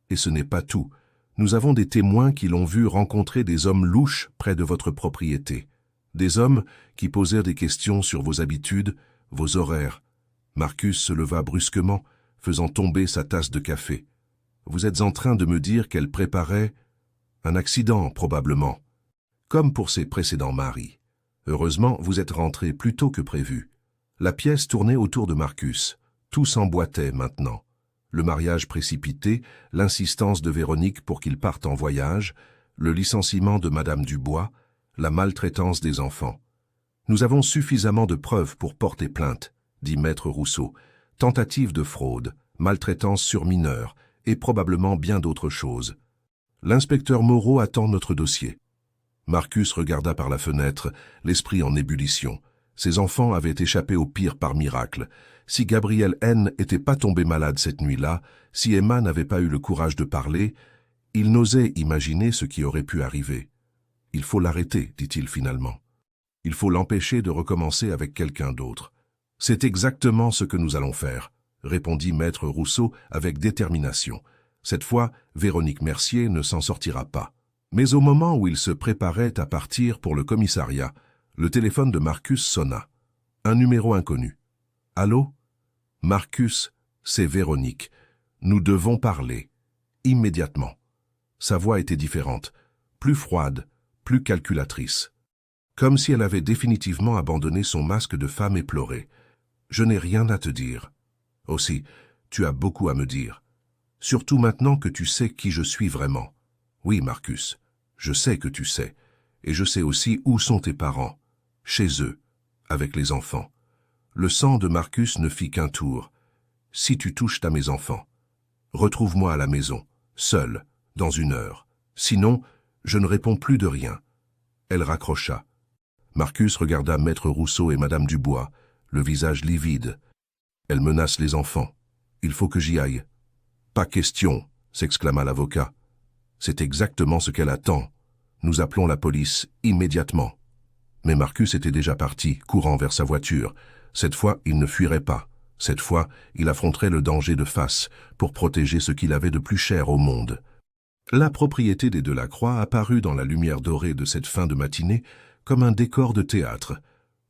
Et ce n'est pas tout. Nous avons des témoins qui l'ont vu rencontrer des hommes louches près de votre propriété. Des hommes qui posèrent des questions sur vos habitudes, vos horaires. » Marcus se leva brusquement, faisant tomber sa tasse de café. « Vous êtes en train de me dire qu'elle préparait un accident, probablement, comme pour ses précédents maris. Heureusement, vous êtes rentré plus tôt que prévu. » La pièce tournait autour de Marcus. Tout s'emboîtait maintenant. Le mariage précipité, l'insistance de Véronique pour qu'il parte en voyage, le licenciement de Madame Dubois, la maltraitance des enfants. « Nous avons suffisamment de preuves pour porter plainte, » dit Maître Rousseau. « Tentative de fraude, maltraitance sur mineurs, et probablement bien d'autres choses. L'inspecteur Moreau attend notre dossier. » Marcus regarda par la fenêtre, l'esprit en ébullition. Ses enfants avaient échappé au pire par miracle. Si Gabriel N. n'était pas tombé malade cette nuit-là, si Emma n'avait pas eu le courage de parler, Il n'osait imaginer ce qui aurait pu arriver. « Il faut l'arrêter, dit-il finalement. Il faut l'empêcher de recommencer avec quelqu'un d'autre. »« C'est exactement ce que nous allons faire, » répondit maître Rousseau avec détermination. Cette fois, Véronique Mercier ne s'en sortira pas. Mais au moment où il se préparait à partir pour le commissariat, le téléphone de Marcus sonna. Un numéro inconnu. « Allô ? Marcus, c'est Véronique. Nous devons parler. Immédiatement. » Sa voix était différente, plus froide, plus calculatrice. Comme si elle avait définitivement abandonné son masque de femme éplorée. « Je n'ai rien à te dire. Aussi, tu as beaucoup à me dire. Surtout maintenant que tu sais qui je suis vraiment. Oui, Marcus, je sais que tu sais. Et je sais aussi où sont tes parents. Chez eux, avec les enfants. Le sang de Marcus ne fit qu'un tour. Si tu touches à mes enfants, retrouve-moi à la maison, seul, dans 1 heure. Sinon, je ne réponds plus de rien. » Elle raccrocha. Marcus regarda maître Rousseau et madame Dubois, le visage livide. « Elle menace les enfants. Il faut que j'y aille. »« Pas question, » s'exclama l'avocat. « C'est exactement ce qu'elle attend. Nous appelons la police immédiatement. » Mais Marcus était déjà parti, courant vers sa voiture. Cette fois, il ne fuirait pas. Cette fois, il affronterait le danger de face, pour protéger ce qu'il avait de plus cher au monde. La propriété des Delacroix apparut dans la lumière dorée de cette fin de matinée comme un décor de théâtre,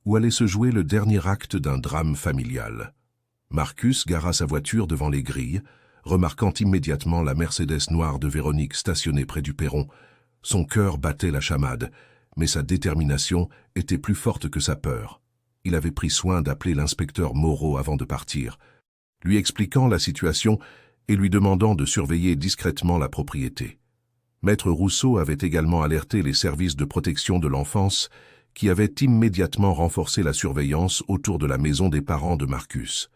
où allait se jouer le dernier acte d'un drame familial. Marcus gara sa voiture devant les grilles, remarquant immédiatement la Mercedes noire de Véronique stationnée près du perron. Son cœur battait la chamade, mais sa détermination était plus forte que sa peur. Il avait pris soin d'appeler l'inspecteur Moreau avant de partir, lui expliquant la situation et lui demandant de surveiller discrètement la propriété. Maître Rousseau avait également alerté les services de protection de l'enfance qui avaient immédiatement renforcé la surveillance autour de la maison des parents de Marcus.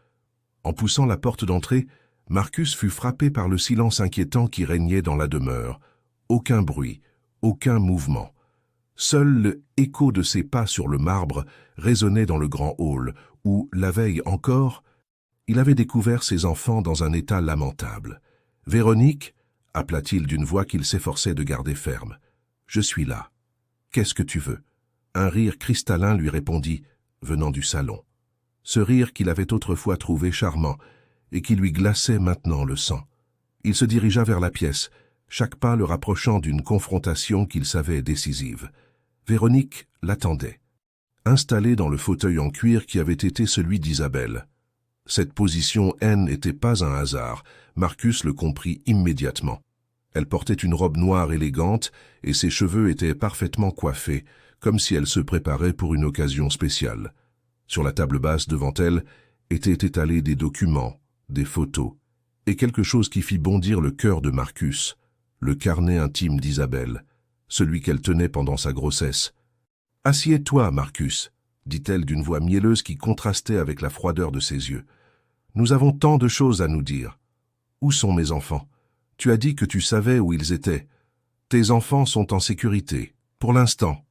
En poussant la porte d'entrée, Marcus fut frappé par le silence inquiétant qui régnait dans la demeure. Aucun bruit, aucun mouvement. Seul le écho de ses pas sur le marbre résonnait dans le grand hall, où, la veille encore, il avait découvert ses enfants dans un état lamentable. « Véronique » appela-t-il d'une voix qu'il s'efforçait de garder ferme. « Je suis là. Qu'est-ce que tu veux ?» Un rire cristallin lui répondit, venant du salon. Ce rire qu'il avait autrefois trouvé charmant et qui lui glaçait maintenant le sang. Il se dirigea vers la pièce, chaque pas le rapprochant d'une confrontation qu'il savait décisive. Véronique l'attendait, installée dans le fauteuil en cuir qui avait été celui d'Isabelle. Cette position N n'était pas un hasard, Marcus le comprit immédiatement. Elle portait une robe noire élégante et ses cheveux étaient parfaitement coiffés, comme si elle se préparait pour une occasion spéciale. Sur la table basse devant elle étaient étalés des documents, des photos, et quelque chose qui fit bondir le cœur de Marcus, le carnet intime d'Isabelle, celui qu'elle tenait pendant sa grossesse. « Assieds-toi, Marcus, » dit-elle d'une voix mielleuse qui contrastait avec la froideur de ses yeux. « Nous avons tant de choses à nous dire. Où sont mes enfants? Tu as dit que tu savais où ils étaient. Tes enfants sont en sécurité, pour l'instant. »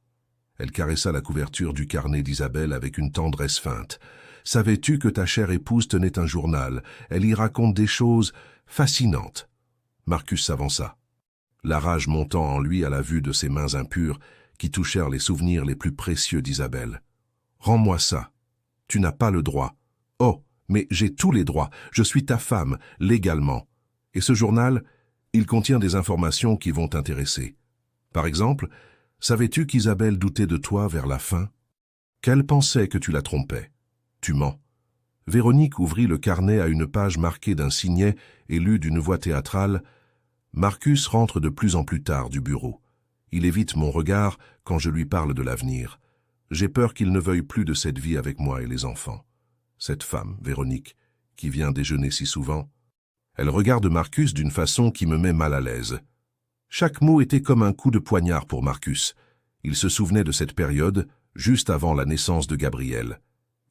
Elle caressa la couverture du carnet d'Isabelle avec une tendresse feinte. « Savais-tu que ta chère épouse tenait un journal? Elle y raconte des choses fascinantes. » Marcus s'avança, la rage montant en lui à la vue de ses mains impures qui touchèrent les souvenirs les plus précieux d'Isabelle. « Rends-moi ça. Tu n'as pas le droit. »« Oh, mais j'ai tous les droits. Je suis ta femme, légalement. Et ce journal, il contient des informations qui vont t'intéresser. Par exemple, savais-tu qu'Isabelle doutait de toi vers la fin? Qu'elle pensait que tu la trompais. Tu mens. » Véronique ouvrit le carnet à une page marquée d'un signet et lut d'une voix théâtrale « Marcus rentre de plus en plus tard du bureau. Il évite mon regard quand je lui parle de l'avenir. J'ai peur qu'il ne veuille plus de cette vie avec moi et les enfants. Cette femme, Véronique, qui vient déjeuner si souvent, elle regarde Marcus d'une façon qui me met mal à l'aise. » Chaque mot était comme un coup de poignard pour Marcus. Il se souvenait de cette période, juste avant la naissance de Gabriel.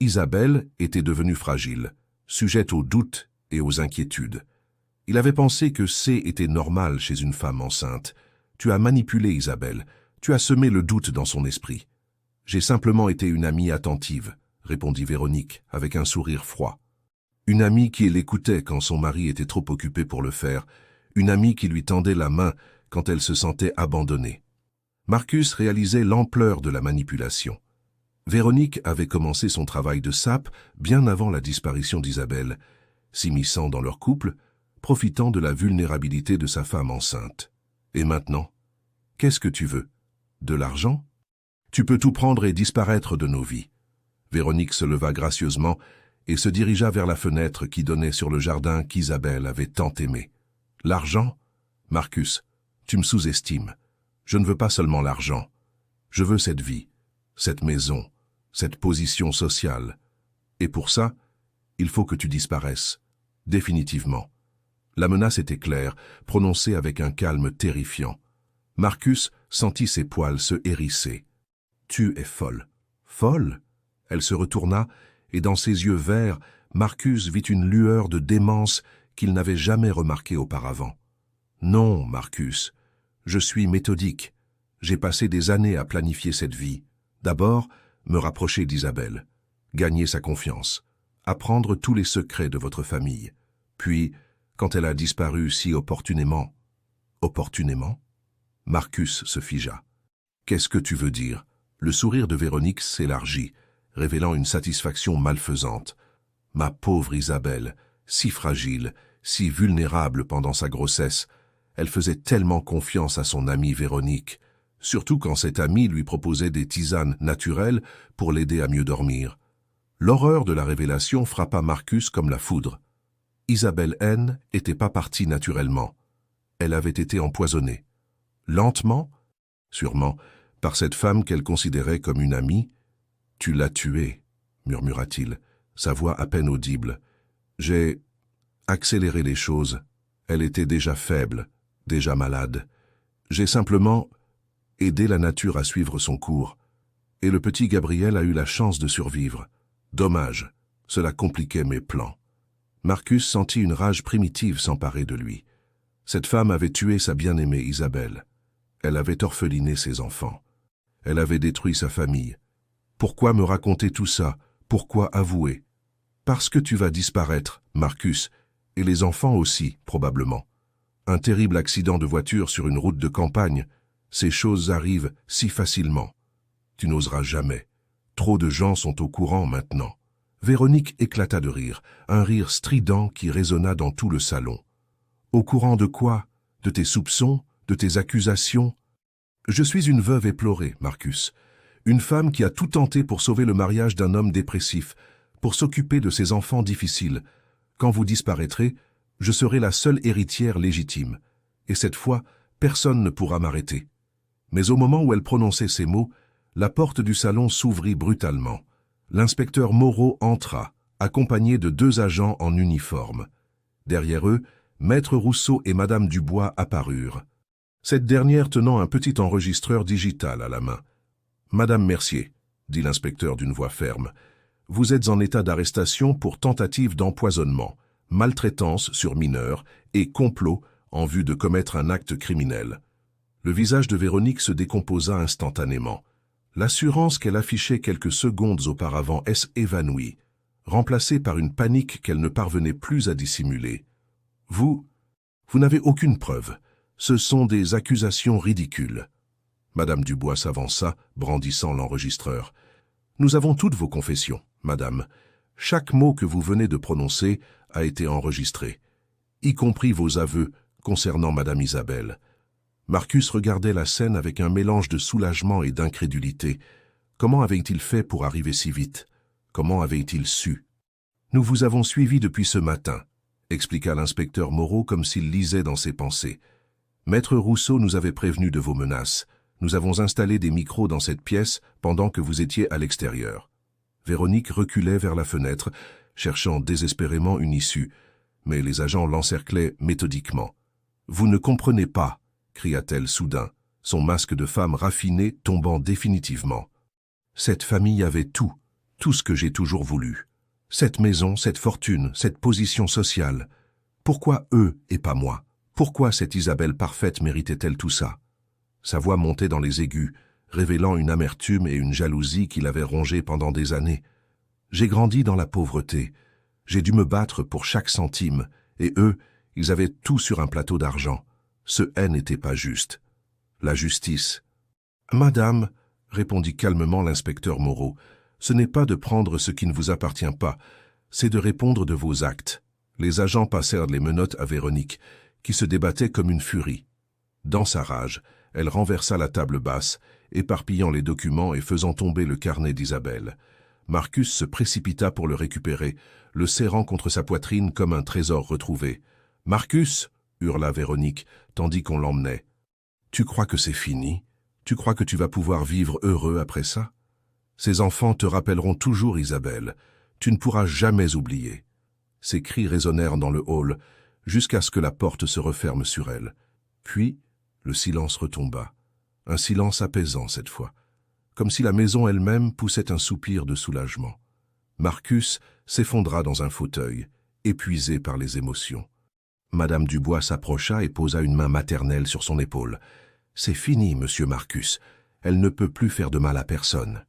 Isabelle était devenue fragile, sujette aux doutes et aux inquiétudes. Il avait pensé que était normal chez une femme enceinte. Tu as manipulé Isabelle, tu as semé le doute dans son esprit. J'ai simplement été une amie attentive, répondit Véronique avec un sourire froid. Une amie qui l'écoutait quand son mari était trop occupé pour le faire, une amie qui lui tendait la main quand elle se sentait abandonnée. Marcus réalisait l'ampleur de la manipulation. Véronique avait commencé son travail de sape bien avant la disparition d'Isabelle, s'immisçant dans leur couple, profitant de la vulnérabilité de sa femme enceinte. Et maintenant, qu'est-ce que tu veux? De l'argent? Tu peux tout prendre et disparaître de nos vies. Véronique se leva gracieusement et se dirigea vers la fenêtre qui donnait sur le jardin qu'Isabelle avait tant aimé. L'argent? Marcus, tu me sous-estimes. Je ne veux pas seulement l'argent. Je veux cette vie, cette maison, cette position sociale. Et pour ça, il faut que tu disparaisses. Définitivement. La menace était claire, prononcée avec un calme terrifiant. Marcus sentit ses poils se hérisser. « Tu es folle. »« Folle ?» Elle se retourna, et dans ses yeux verts, Marcus vit une lueur de démence qu'il n'avait jamais remarquée auparavant. « Non, Marcus, je suis méthodique. J'ai passé des années à planifier cette vie. D'abord, me rapprocher d'Isabelle, gagner sa confiance, apprendre tous les secrets de votre famille. Puis, quand elle a disparu si opportunément... » « Opportunément ?» Marcus se figea. « Qu'est-ce que tu veux dire ?» Le sourire de Véronique s'élargit, révélant une satisfaction malfaisante. « Ma pauvre Isabelle, si fragile, si vulnérable pendant sa grossesse, elle faisait tellement confiance à son amie Véronique, surtout quand cette amie lui proposait des tisanes naturelles pour l'aider à mieux dormir. » L'horreur de la révélation frappa Marcus comme la foudre. Isabelle N n'était pas partie naturellement. Elle avait été empoisonnée. Lentement, sûrement, par cette femme qu'elle considérait comme une amie. « Tu l'as tuée, » murmura-t-il, sa voix à peine audible. « J'ai accéléré les choses. Elle était déjà faible, déjà malade. J'ai simplement aidé la nature à suivre son cours. Et le petit Gabriel a eu la chance de survivre. Dommage, cela compliquait mes plans. » Marcus sentit une rage primitive s'emparer de lui. Cette femme avait tué sa bien-aimée Isabelle. Elle avait orpheliné ses enfants. Elle avait détruit sa famille. Pourquoi me raconter tout ça? Pourquoi avouer? Parce que tu vas disparaître, Marcus, et les enfants aussi, probablement. Un terrible accident de voiture sur une route de campagne, ces choses arrivent si facilement. Tu n'oseras jamais. Trop de gens sont au courant maintenant. Véronique éclata de rire, un rire strident qui résonna dans tout le salon. Au courant de quoi? De tes soupçons? De tes accusations? Je suis une veuve éplorée, Marcus. Une femme qui a tout tenté pour sauver le mariage d'un homme dépressif, pour s'occuper de ses enfants difficiles. Quand vous disparaîtrez, je serai la seule héritière légitime. Et cette fois, personne ne pourra m'arrêter. Mais au moment où elle prononçait ces mots, la porte du salon s'ouvrit brutalement. L'inspecteur Moreau entra, accompagné de 2 agents en uniforme. Derrière eux, Maître Rousseau et Madame Dubois apparurent. Cette dernière tenant un petit enregistreur digital à la main. « Madame Mercier, » dit l'inspecteur d'une voix ferme, « vous êtes en état d'arrestation pour tentative d'empoisonnement, maltraitance sur mineur et complot en vue de commettre un acte criminel. » Le visage de Véronique se décomposa instantanément. L'assurance qu'elle affichait quelques secondes auparavant s'évanouit, remplacée par une panique qu'elle ne parvenait plus à dissimuler. « Vous n'avez aucune preuve. Ce sont des accusations ridicules. » Madame Dubois s'avança, brandissant l'enregistreur. « Nous avons toutes vos confessions, madame. Chaque mot que vous venez de prononcer a été enregistré, y compris vos aveux concernant madame Isabelle. » Marcus regardait la scène avec un mélange de soulagement et d'incrédulité. Comment avait-il fait pour arriver si vite? Comment avait-il su? « Nous vous avons suivi depuis ce matin, » expliqua l'inspecteur Moreau comme s'il lisait dans ses pensées. « Maître Rousseau nous avait prévenu de vos menaces. Nous avons installé des micros dans cette pièce pendant que vous étiez à l'extérieur. » Véronique reculait vers la fenêtre, cherchant désespérément une issue, mais les agents l'encerclaient méthodiquement. « Vous ne comprenez pas !» cria-t-elle soudain, son masque de femme raffinée tombant définitivement. « Cette famille avait tout ce que j'ai toujours voulu. Cette maison, cette fortune, cette position sociale. Pourquoi eux et pas moi? Pourquoi cette Isabelle parfaite méritait-elle tout ça? » Sa voix montait dans les aigus, révélant une amertume et une jalousie qui l'avaient rongée pendant des années. « J'ai grandi dans la pauvreté. J'ai dû me battre pour chaque centime, et eux, Ils avaient tout sur un plateau d'argent. Ce haine n'était pas juste. La justice. « Madame, » répondit calmement l'inspecteur Moreau, « ce n'est pas de prendre ce qui ne vous appartient pas, c'est de répondre de vos actes. » Les agents passèrent les menottes à Véronique, qui se débattait comme une furie. Dans sa rage, elle renversa la table basse, éparpillant les documents et faisant tomber le carnet d'Isabelle. Marcus se précipita pour le récupérer, le serrant contre sa poitrine comme un trésor retrouvé. « Marcus !» hurla Véronique, tandis qu'on l'emmenait. « Tu crois que c'est fini? Tu crois que tu vas pouvoir vivre heureux après ça? Ces enfants te rappelleront toujours Isabelle. Tu ne pourras jamais oublier. » Ses cris résonnèrent dans le hall, jusqu'à ce que la porte se referme sur elle. Puis, le silence retomba. Un silence apaisant cette fois, comme si la maison elle-même poussait un soupir de soulagement. Marcus s'effondra dans un fauteuil, épuisé par les émotions. Madame Dubois s'approcha et posa une main maternelle sur son épaule. « C'est fini, monsieur Marcus. Elle ne peut plus faire de mal à personne. »«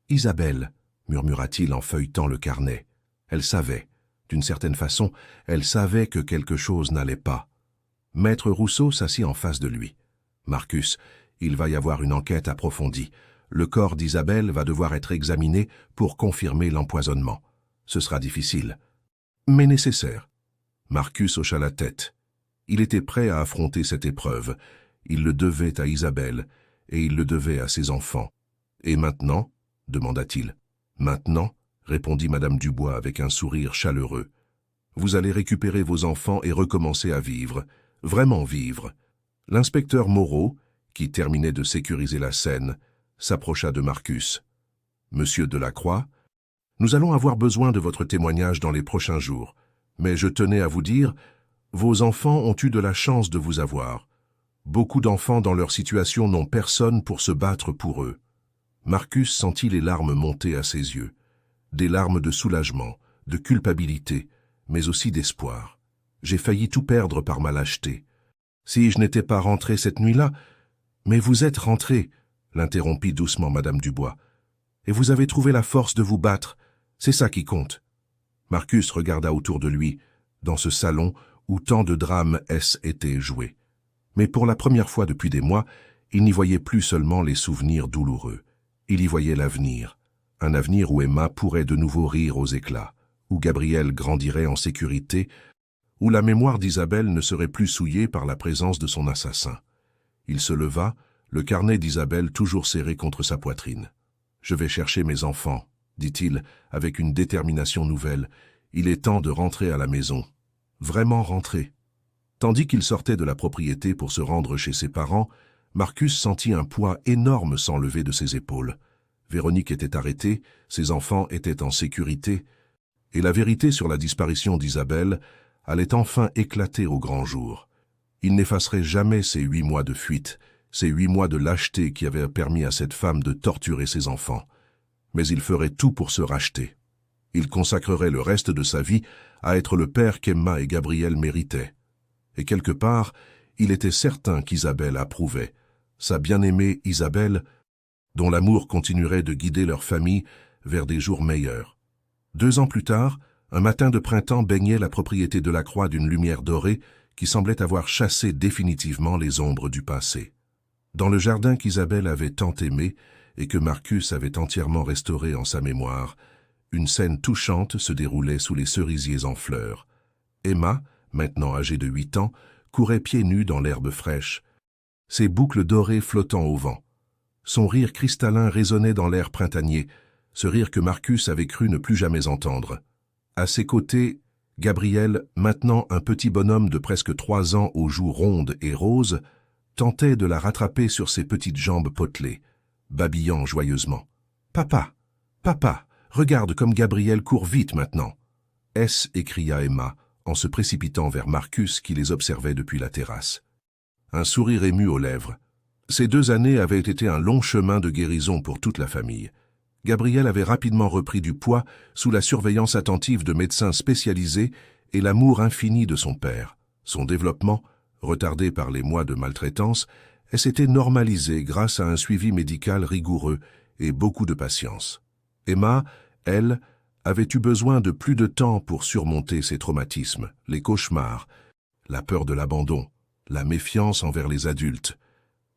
Isabelle, » murmura-t-il en feuilletant le carnet. Elle savait. D'une certaine façon, elle savait que quelque chose n'allait pas. Maître Rousseau s'assit en face de lui. « Marcus, il va y avoir une enquête approfondie. Le corps d'Isabelle va devoir être examiné pour confirmer l'empoisonnement. Ce sera difficile, mais nécessaire. » Marcus hocha la tête. Il était prêt à affronter cette épreuve. Il le devait à Isabelle, et il le devait à ses enfants. « Et maintenant ?» demanda-t-il. « Maintenant ?» répondit Madame Dubois avec un sourire chaleureux. « Vous allez récupérer vos enfants et recommencer à vivre, vraiment vivre. » L'inspecteur Moreau, qui terminait de sécuriser la scène, s'approcha de Marcus. « Monsieur Delacroix, nous allons avoir besoin de votre témoignage dans les prochains jours, mais je tenais à vous dire, vos enfants ont eu de la chance de vous avoir. Beaucoup d'enfants dans leur situation n'ont personne pour se battre pour eux. » Marcus sentit les larmes monter à ses yeux. Des larmes de soulagement, de culpabilité, mais aussi d'espoir. « J'ai failli tout perdre par ma lâcheté. Si je n'étais pas rentré cette nuit-là... »« Mais vous êtes rentré, » l'interrompit doucement Madame Dubois. « Et vous avez trouvé la force de vous battre. C'est ça qui compte. » Marcus regarda autour de lui, dans ce salon où tant de drames étaient joués. Mais pour la première fois depuis des mois, il n'y voyait plus seulement les souvenirs douloureux. Il y voyait l'avenir. Un avenir où Emma pourrait de nouveau rire aux éclats, où Gabriel grandirait en sécurité, où la mémoire d'Isabelle ne serait plus souillée par la présence de son assassin. Il se leva, le carnet d'Isabelle toujours serré contre sa poitrine. « Je vais chercher mes enfants, » dit-il, avec une détermination nouvelle. « Il est temps de rentrer à la maison. Vraiment rentrer. » Tandis qu'il sortait de la propriété pour se rendre chez ses parents, Marcus sentit un poids énorme s'enlever de ses épaules. Véronique était arrêtée, ses enfants étaient en sécurité, et la vérité sur la disparition d'Isabelle allait enfin éclater au grand jour. Il n'effacerait jamais ces 8 mois de fuite, ces 8 mois de lâcheté qui avaient permis à cette femme de torturer ses enfants. Mais il ferait tout pour se racheter. Il consacrerait le reste de sa vie à être le père qu'Emma et Gabriel méritaient. Et quelque part, il était certain qu'Isabelle approuvait, sa bien-aimée Isabelle, dont l'amour continuerait de guider leur famille vers des jours meilleurs. 2 ans plus tard, un matin de printemps baignait la propriété Delacroix d'une lumière dorée qui semblait avoir chassé définitivement les ombres du passé. Dans le jardin qu'Isabelle avait tant aimé et que Marcus avait entièrement restauré en sa mémoire, une scène touchante se déroulait sous les cerisiers en fleurs. Emma, maintenant âgée de 8 ans, courait pieds nus dans l'herbe fraîche, ses boucles dorées flottant au vent. Son rire cristallin résonnait dans l'air printanier, ce rire que Marcus avait cru ne plus jamais entendre. À ses côtés, Gabriel, maintenant un petit bonhomme de presque 3 ans aux joues rondes et roses, tentait de la rattraper sur ses petites jambes potelées, babillant joyeusement. « Papa, papa, regarde comme Gabriel court vite maintenant !» S'écria Emma, en se précipitant vers Marcus qui les observait depuis la terrasse. Un sourire ému aux lèvres. Ces 2 années avaient été un long chemin de guérison pour toute la famille. Gabriel avait rapidement repris du poids sous la surveillance attentive de médecins spécialisés et l'amour infini de son père. Son développement, retardé par les mois de maltraitance, s'était normalisé grâce à un suivi médical rigoureux et beaucoup de patience. Emma, elle, avait eu besoin de plus de temps pour surmonter ses traumatismes, les cauchemars, la peur de l'abandon, la méfiance envers les adultes.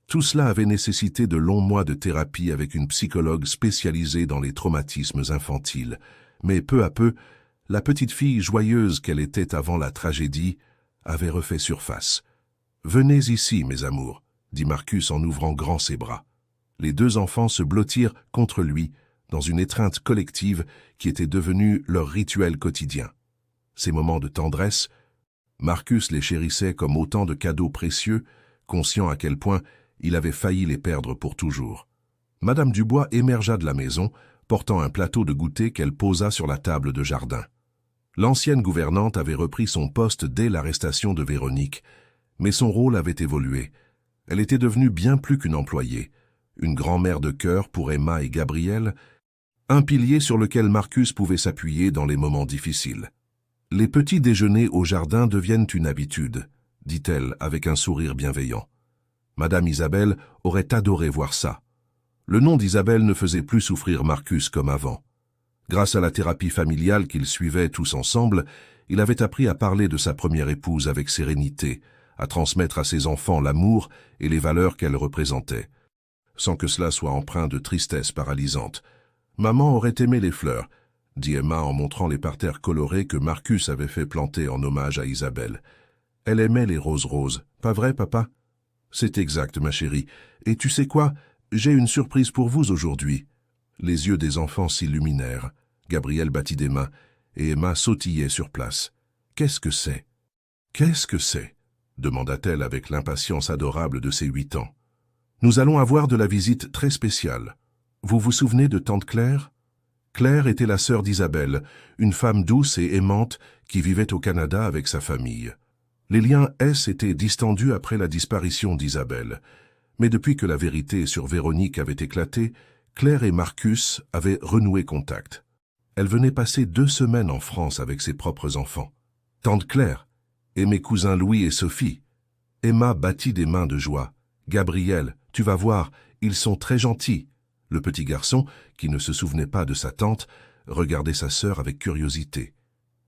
Tout cela avait nécessité de longs mois de thérapie avec une psychologue spécialisée dans les traumatismes infantiles. Mais peu à peu, la petite fille joyeuse qu'elle était avant la tragédie avait refait surface. « Venez ici, mes amours », dit Marcus en ouvrant grand ses bras. Les deux enfants se blottirent contre lui dans une étreinte collective qui était devenue leur rituel quotidien. Ces moments de tendresse, Marcus les chérissait comme autant de cadeaux précieux, conscient à quel point il avait failli les perdre pour toujours. Madame Dubois émergea de la maison, portant un plateau de goûter qu'elle posa sur la table de jardin. L'ancienne gouvernante avait repris son poste dès l'arrestation de Véronique, mais son rôle avait évolué. Elle était devenue bien plus qu'une employée, une grand-mère de cœur pour Emma et Gabriel, un pilier sur lequel Marcus pouvait s'appuyer dans les moments difficiles. « Les petits déjeuners au jardin deviennent une habitude », dit-elle avec un sourire bienveillant. Madame Isabelle aurait adoré voir ça. Le nom d'Isabelle ne faisait plus souffrir Marcus comme avant. Grâce à la thérapie familiale qu'ils suivaient tous ensemble, il avait appris à parler de sa première épouse avec sérénité, à transmettre à ses enfants l'amour et les valeurs qu'elle représentait, sans que cela soit empreint de tristesse paralysante. « Maman aurait aimé les fleurs », dit Emma en montrant les parterres colorés que Marcus avait fait planter en hommage à Isabelle. « Elle aimait les roses roses, pas vrai, papa ?»« C'est exact, ma chérie. Et tu sais quoi? J'ai une surprise pour vous aujourd'hui. » Les yeux des enfants s'illuminèrent. Gabriel battit des mains, et Emma sautillait sur place. « Qu'est-ce que c'est? Qu'est-ce que c'est ?» demanda-t-elle avec l'impatience adorable de ses 8 ans. « Nous allons avoir de la visite très spéciale. Vous vous souvenez de tante Claire ? Claire était la sœur d'Isabelle, une femme douce et aimante qui vivait au Canada avec sa famille. Les liens étaient distendus après la disparition d'Isabelle. Mais depuis que la vérité sur Véronique avait éclaté, Claire et Marcus avaient renoué contact. Elle venait passer 2 semaines en France avec ses propres enfants. Tante Claire et mes cousins Louis et Sophie. Emma battit des mains de joie. « Gabriel, tu vas voir, ils sont très gentils. » Le petit garçon, qui ne se souvenait pas de sa tante, regardait sa sœur avec curiosité.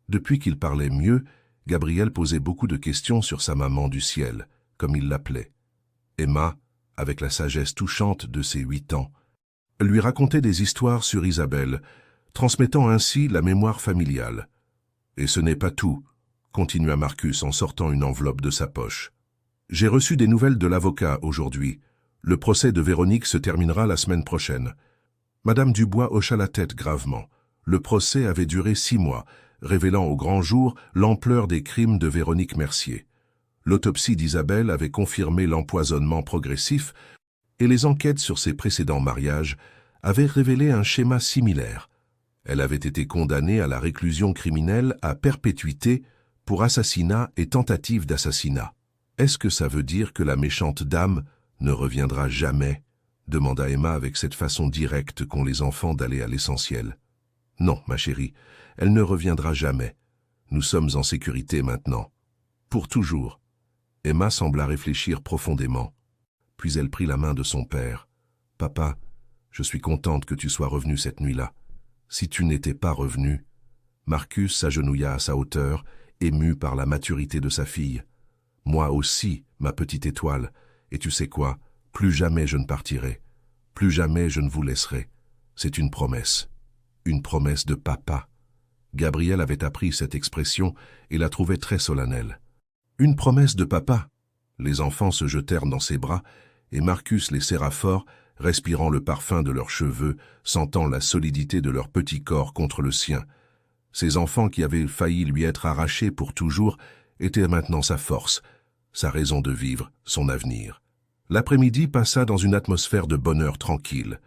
Depuis qu'il parlait mieux, Gabriel posait beaucoup de questions sur sa maman du ciel, comme il l'appelait. Emma, avec la sagesse touchante de ses 8 ans, lui racontait des histoires sur Isabelle, transmettant ainsi la mémoire familiale. « Et ce n'est pas tout », continua Marcus en sortant une enveloppe de sa poche. « J'ai reçu des nouvelles de l'avocat aujourd'hui. Le procès de Véronique se terminera la semaine prochaine. » Madame Dubois hocha la tête gravement. Le procès avait duré 6 mois, révélant au grand jour l'ampleur des crimes de Véronique Mercier. L'autopsie d'Isabelle avait confirmé l'empoisonnement progressif et les enquêtes sur ses précédents mariages avaient révélé un schéma similaire. Elle avait été condamnée à la réclusion criminelle à perpétuité pour assassinat et tentative d'assassinat. « Est-ce que ça veut dire que la méchante dame ne reviendra jamais ?» demanda Emma avec cette façon directe qu'ont les enfants d'aller à l'essentiel. « Non, ma chérie, elle ne reviendra jamais. Nous sommes en sécurité maintenant. Pour toujours. » Emma sembla réfléchir profondément. Puis elle prit la main de son père. « Papa, je suis contente que tu sois revenu cette nuit-là. Si tu n'étais pas revenu... » Marcus s'agenouilla à sa hauteur, ému par la maturité de sa fille. « Moi aussi, ma petite étoile, et tu sais quoi, plus jamais je ne partirai. Plus jamais je ne vous laisserai. C'est une promesse. Une promesse de papa. » Gabriel avait appris cette expression et la trouvait très solennelle. « Une promesse de papa !» Les enfants se jetèrent dans ses bras et Marcus les serra fort, respirant le parfum de leurs cheveux, sentant la solidité de leur petit corps contre le sien. Ces enfants qui avaient failli lui être arrachés pour toujours étaient maintenant sa force, sa raison de vivre, son avenir. L'après-midi passa dans une atmosphère de bonheur tranquille.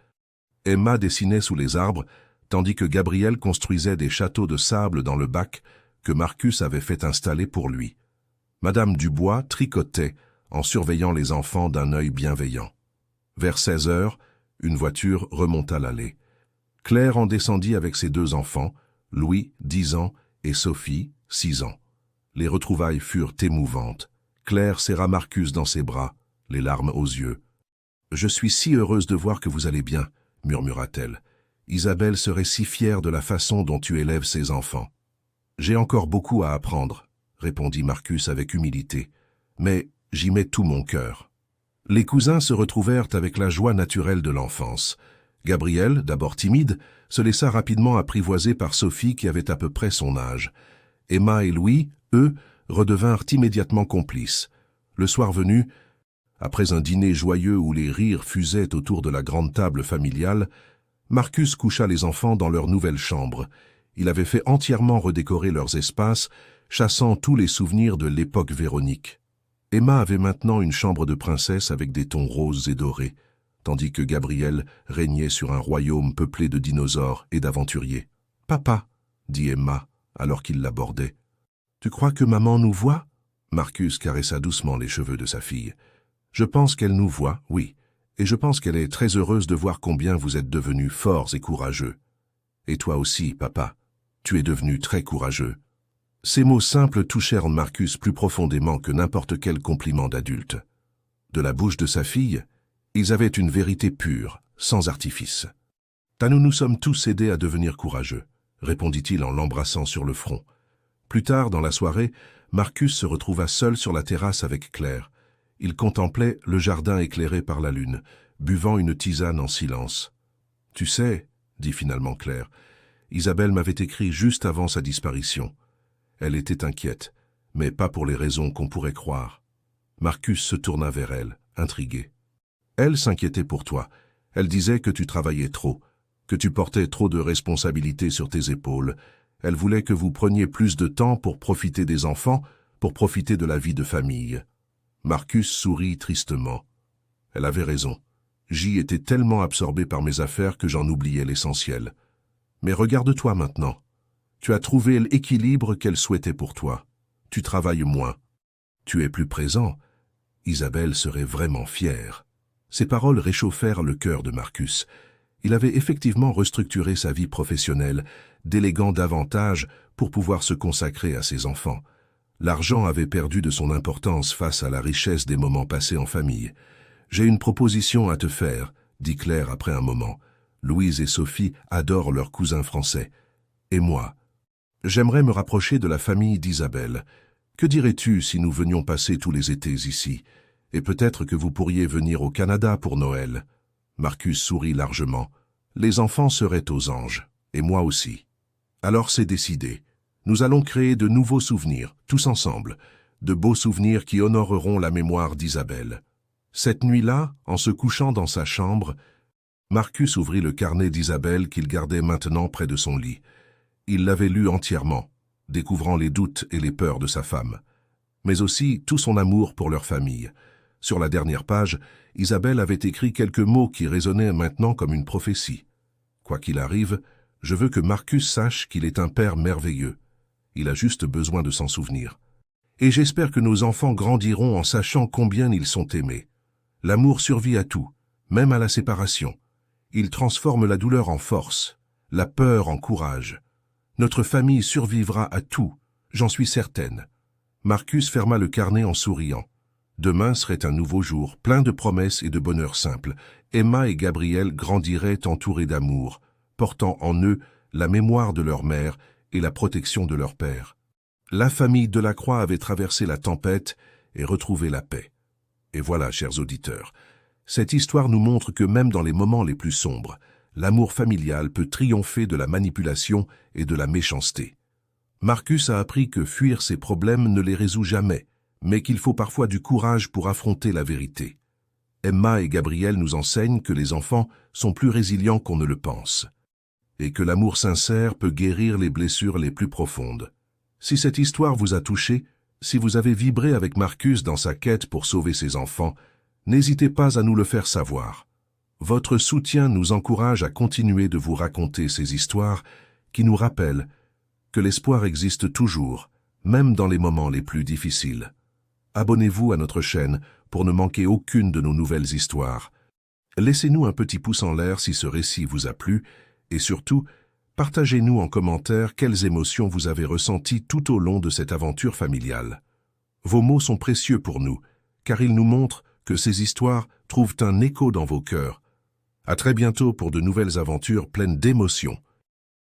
Emma dessinait sous les arbres, tandis que Gabriel construisait des châteaux de sable dans le bac que Marcus avait fait installer pour lui. Madame Dubois tricotait en surveillant les enfants d'un œil bienveillant. Vers 16 heures, une voiture remonta l'allée. Claire en descendit avec ses 2 enfants, Louis, 10 ans, et Sophie, 6 ans. Les retrouvailles furent émouvantes. Claire serra Marcus dans ses bras, les larmes aux yeux. « Je suis si heureuse de voir que vous allez bien, » murmura-t-elle. « Isabelle serait si fière de la façon dont tu élèves ses enfants. »« J'ai encore beaucoup à apprendre, » répondit Marcus avec humilité, mais j'y mets tout mon cœur. Les cousins se retrouvèrent avec la joie naturelle de l'enfance. Gabriel, d'abord timide, se laissa rapidement apprivoiser par Sophie qui avait à peu près son âge. Emma et Louis, eux, redevinrent immédiatement complices. Le soir venu, après un dîner joyeux où les rires fusaient autour de la grande table familiale, Marcus coucha les enfants dans leur nouvelle chambre. Il avait fait entièrement redécorer leurs espaces, chassant tous les souvenirs de l'époque Véronique. Emma avait maintenant une chambre de princesse avec des tons roses et dorés, tandis que Gabriel régnait sur un royaume peuplé de dinosaures et d'aventuriers. « Papa, » dit Emma, alors qu'il l'abordait. « Tu crois que maman nous voit ?» Marcus caressa doucement les cheveux de sa fille. « Je pense qu'elle nous voit, oui, et je pense qu'elle est très heureuse de voir combien vous êtes devenus forts et courageux. Et toi aussi, papa, tu es devenu très courageux. » Ces mots simples touchèrent Marcus plus profondément que n'importe quel compliment d'adulte. De la bouche de sa fille, ils avaient une vérité pure, sans artifice. « Nous nous sommes tous aidés à devenir courageux, » répondit-il en l'embrassant sur le front. Plus tard dans la soirée, Marcus se retrouva seul sur la terrasse avec Claire. Il contemplait le jardin éclairé par la lune, buvant une tisane en silence. « Tu sais, » dit finalement Claire, « Isabelle m'avait écrit juste avant sa disparition. Elle était inquiète, mais pas pour les raisons qu'on pourrait croire. » Marcus se tourna vers elle, intrigué. Elle s'inquiétait pour toi. Elle disait que tu travaillais trop, que tu portais trop de responsabilités sur tes épaules. Elle voulait que vous preniez plus de temps pour profiter des enfants, pour profiter de la vie de famille. Marcus sourit tristement. Elle avait raison. J'y étais tellement absorbé par mes affaires que j'en oubliais l'essentiel. Mais regarde-toi maintenant. Tu as trouvé l'équilibre qu'elle souhaitait pour toi. Tu travailles moins. Tu es plus présent. Isabelle serait vraiment fière. Ces paroles réchauffèrent le cœur de Marcus. Il avait effectivement restructuré sa vie professionnelle, déléguant davantage pour pouvoir se consacrer à ses enfants. L'argent avait perdu de son importance face à la richesse des moments passés en famille. « J'ai une proposition à te faire, » dit Claire après un moment. « Louise et Sophie adorent leurs cousins français. Et moi, j'aimerais me rapprocher de la famille d'Isabelle. Que dirais-tu si nous venions passer tous les étés ici? Et peut-être que vous pourriez venir au Canada pour Noël. » Marcus sourit largement. Les enfants seraient aux anges, et moi aussi. Alors c'est décidé. Nous allons créer de nouveaux souvenirs, tous ensemble, de beaux souvenirs qui honoreront la mémoire d'Isabelle. Cette nuit-là, en se couchant dans sa chambre, Marcus ouvrit le carnet d'Isabelle qu'il gardait maintenant près de son lit. Il l'avait lu entièrement, découvrant les doutes et les peurs de sa femme, mais aussi tout son amour pour leur famille. Sur la dernière page, Isabelle avait écrit quelques mots qui résonnaient maintenant comme une prophétie. « Quoi qu'il arrive, je veux que Marcus sache qu'il est un père merveilleux. Il a juste besoin de s'en souvenir. Et j'espère que nos enfants grandiront en sachant combien ils sont aimés. L'amour survit à tout, même à la séparation. Il transforme la douleur en force, la peur en courage. Notre famille survivra à tout, j'en suis certaine. » Marcus ferma le carnet en souriant. Demain serait un nouveau jour, plein de promesses et de bonheur simple. Emma et Gabriel grandiraient entourés d'amour, portant en eux la mémoire de leur mère et la protection de leur père. La famille Delacroix avait traversé la tempête et retrouvé la paix. Et voilà, chers auditeurs, cette histoire nous montre que même dans les moments les plus sombres, l'amour familial peut triompher de la manipulation et de la méchanceté. Marcus a appris que fuir ses problèmes ne les résout jamais, mais qu'il faut parfois du courage pour affronter la vérité. Emma et Gabriel nous enseignent que les enfants sont plus résilients qu'on ne le pense, et que l'amour sincère peut guérir les blessures les plus profondes. Si cette histoire vous a touché, si vous avez vibré avec Marcus dans sa quête pour sauver ses enfants, n'hésitez pas à nous le faire savoir. Votre soutien nous encourage à continuer de vous raconter ces histoires qui nous rappellent que l'espoir existe toujours, même dans les moments les plus difficiles. Abonnez-vous à notre chaîne pour ne manquer aucune de nos nouvelles histoires. Laissez-nous un petit pouce en l'air si ce récit vous a plu et surtout, partagez-nous en commentaire quelles émotions vous avez ressenties tout au long de cette aventure familiale. Vos mots sont précieux pour nous, car ils nous montrent que ces histoires trouvent un écho dans vos cœurs. À très bientôt pour de nouvelles aventures pleines d'émotions.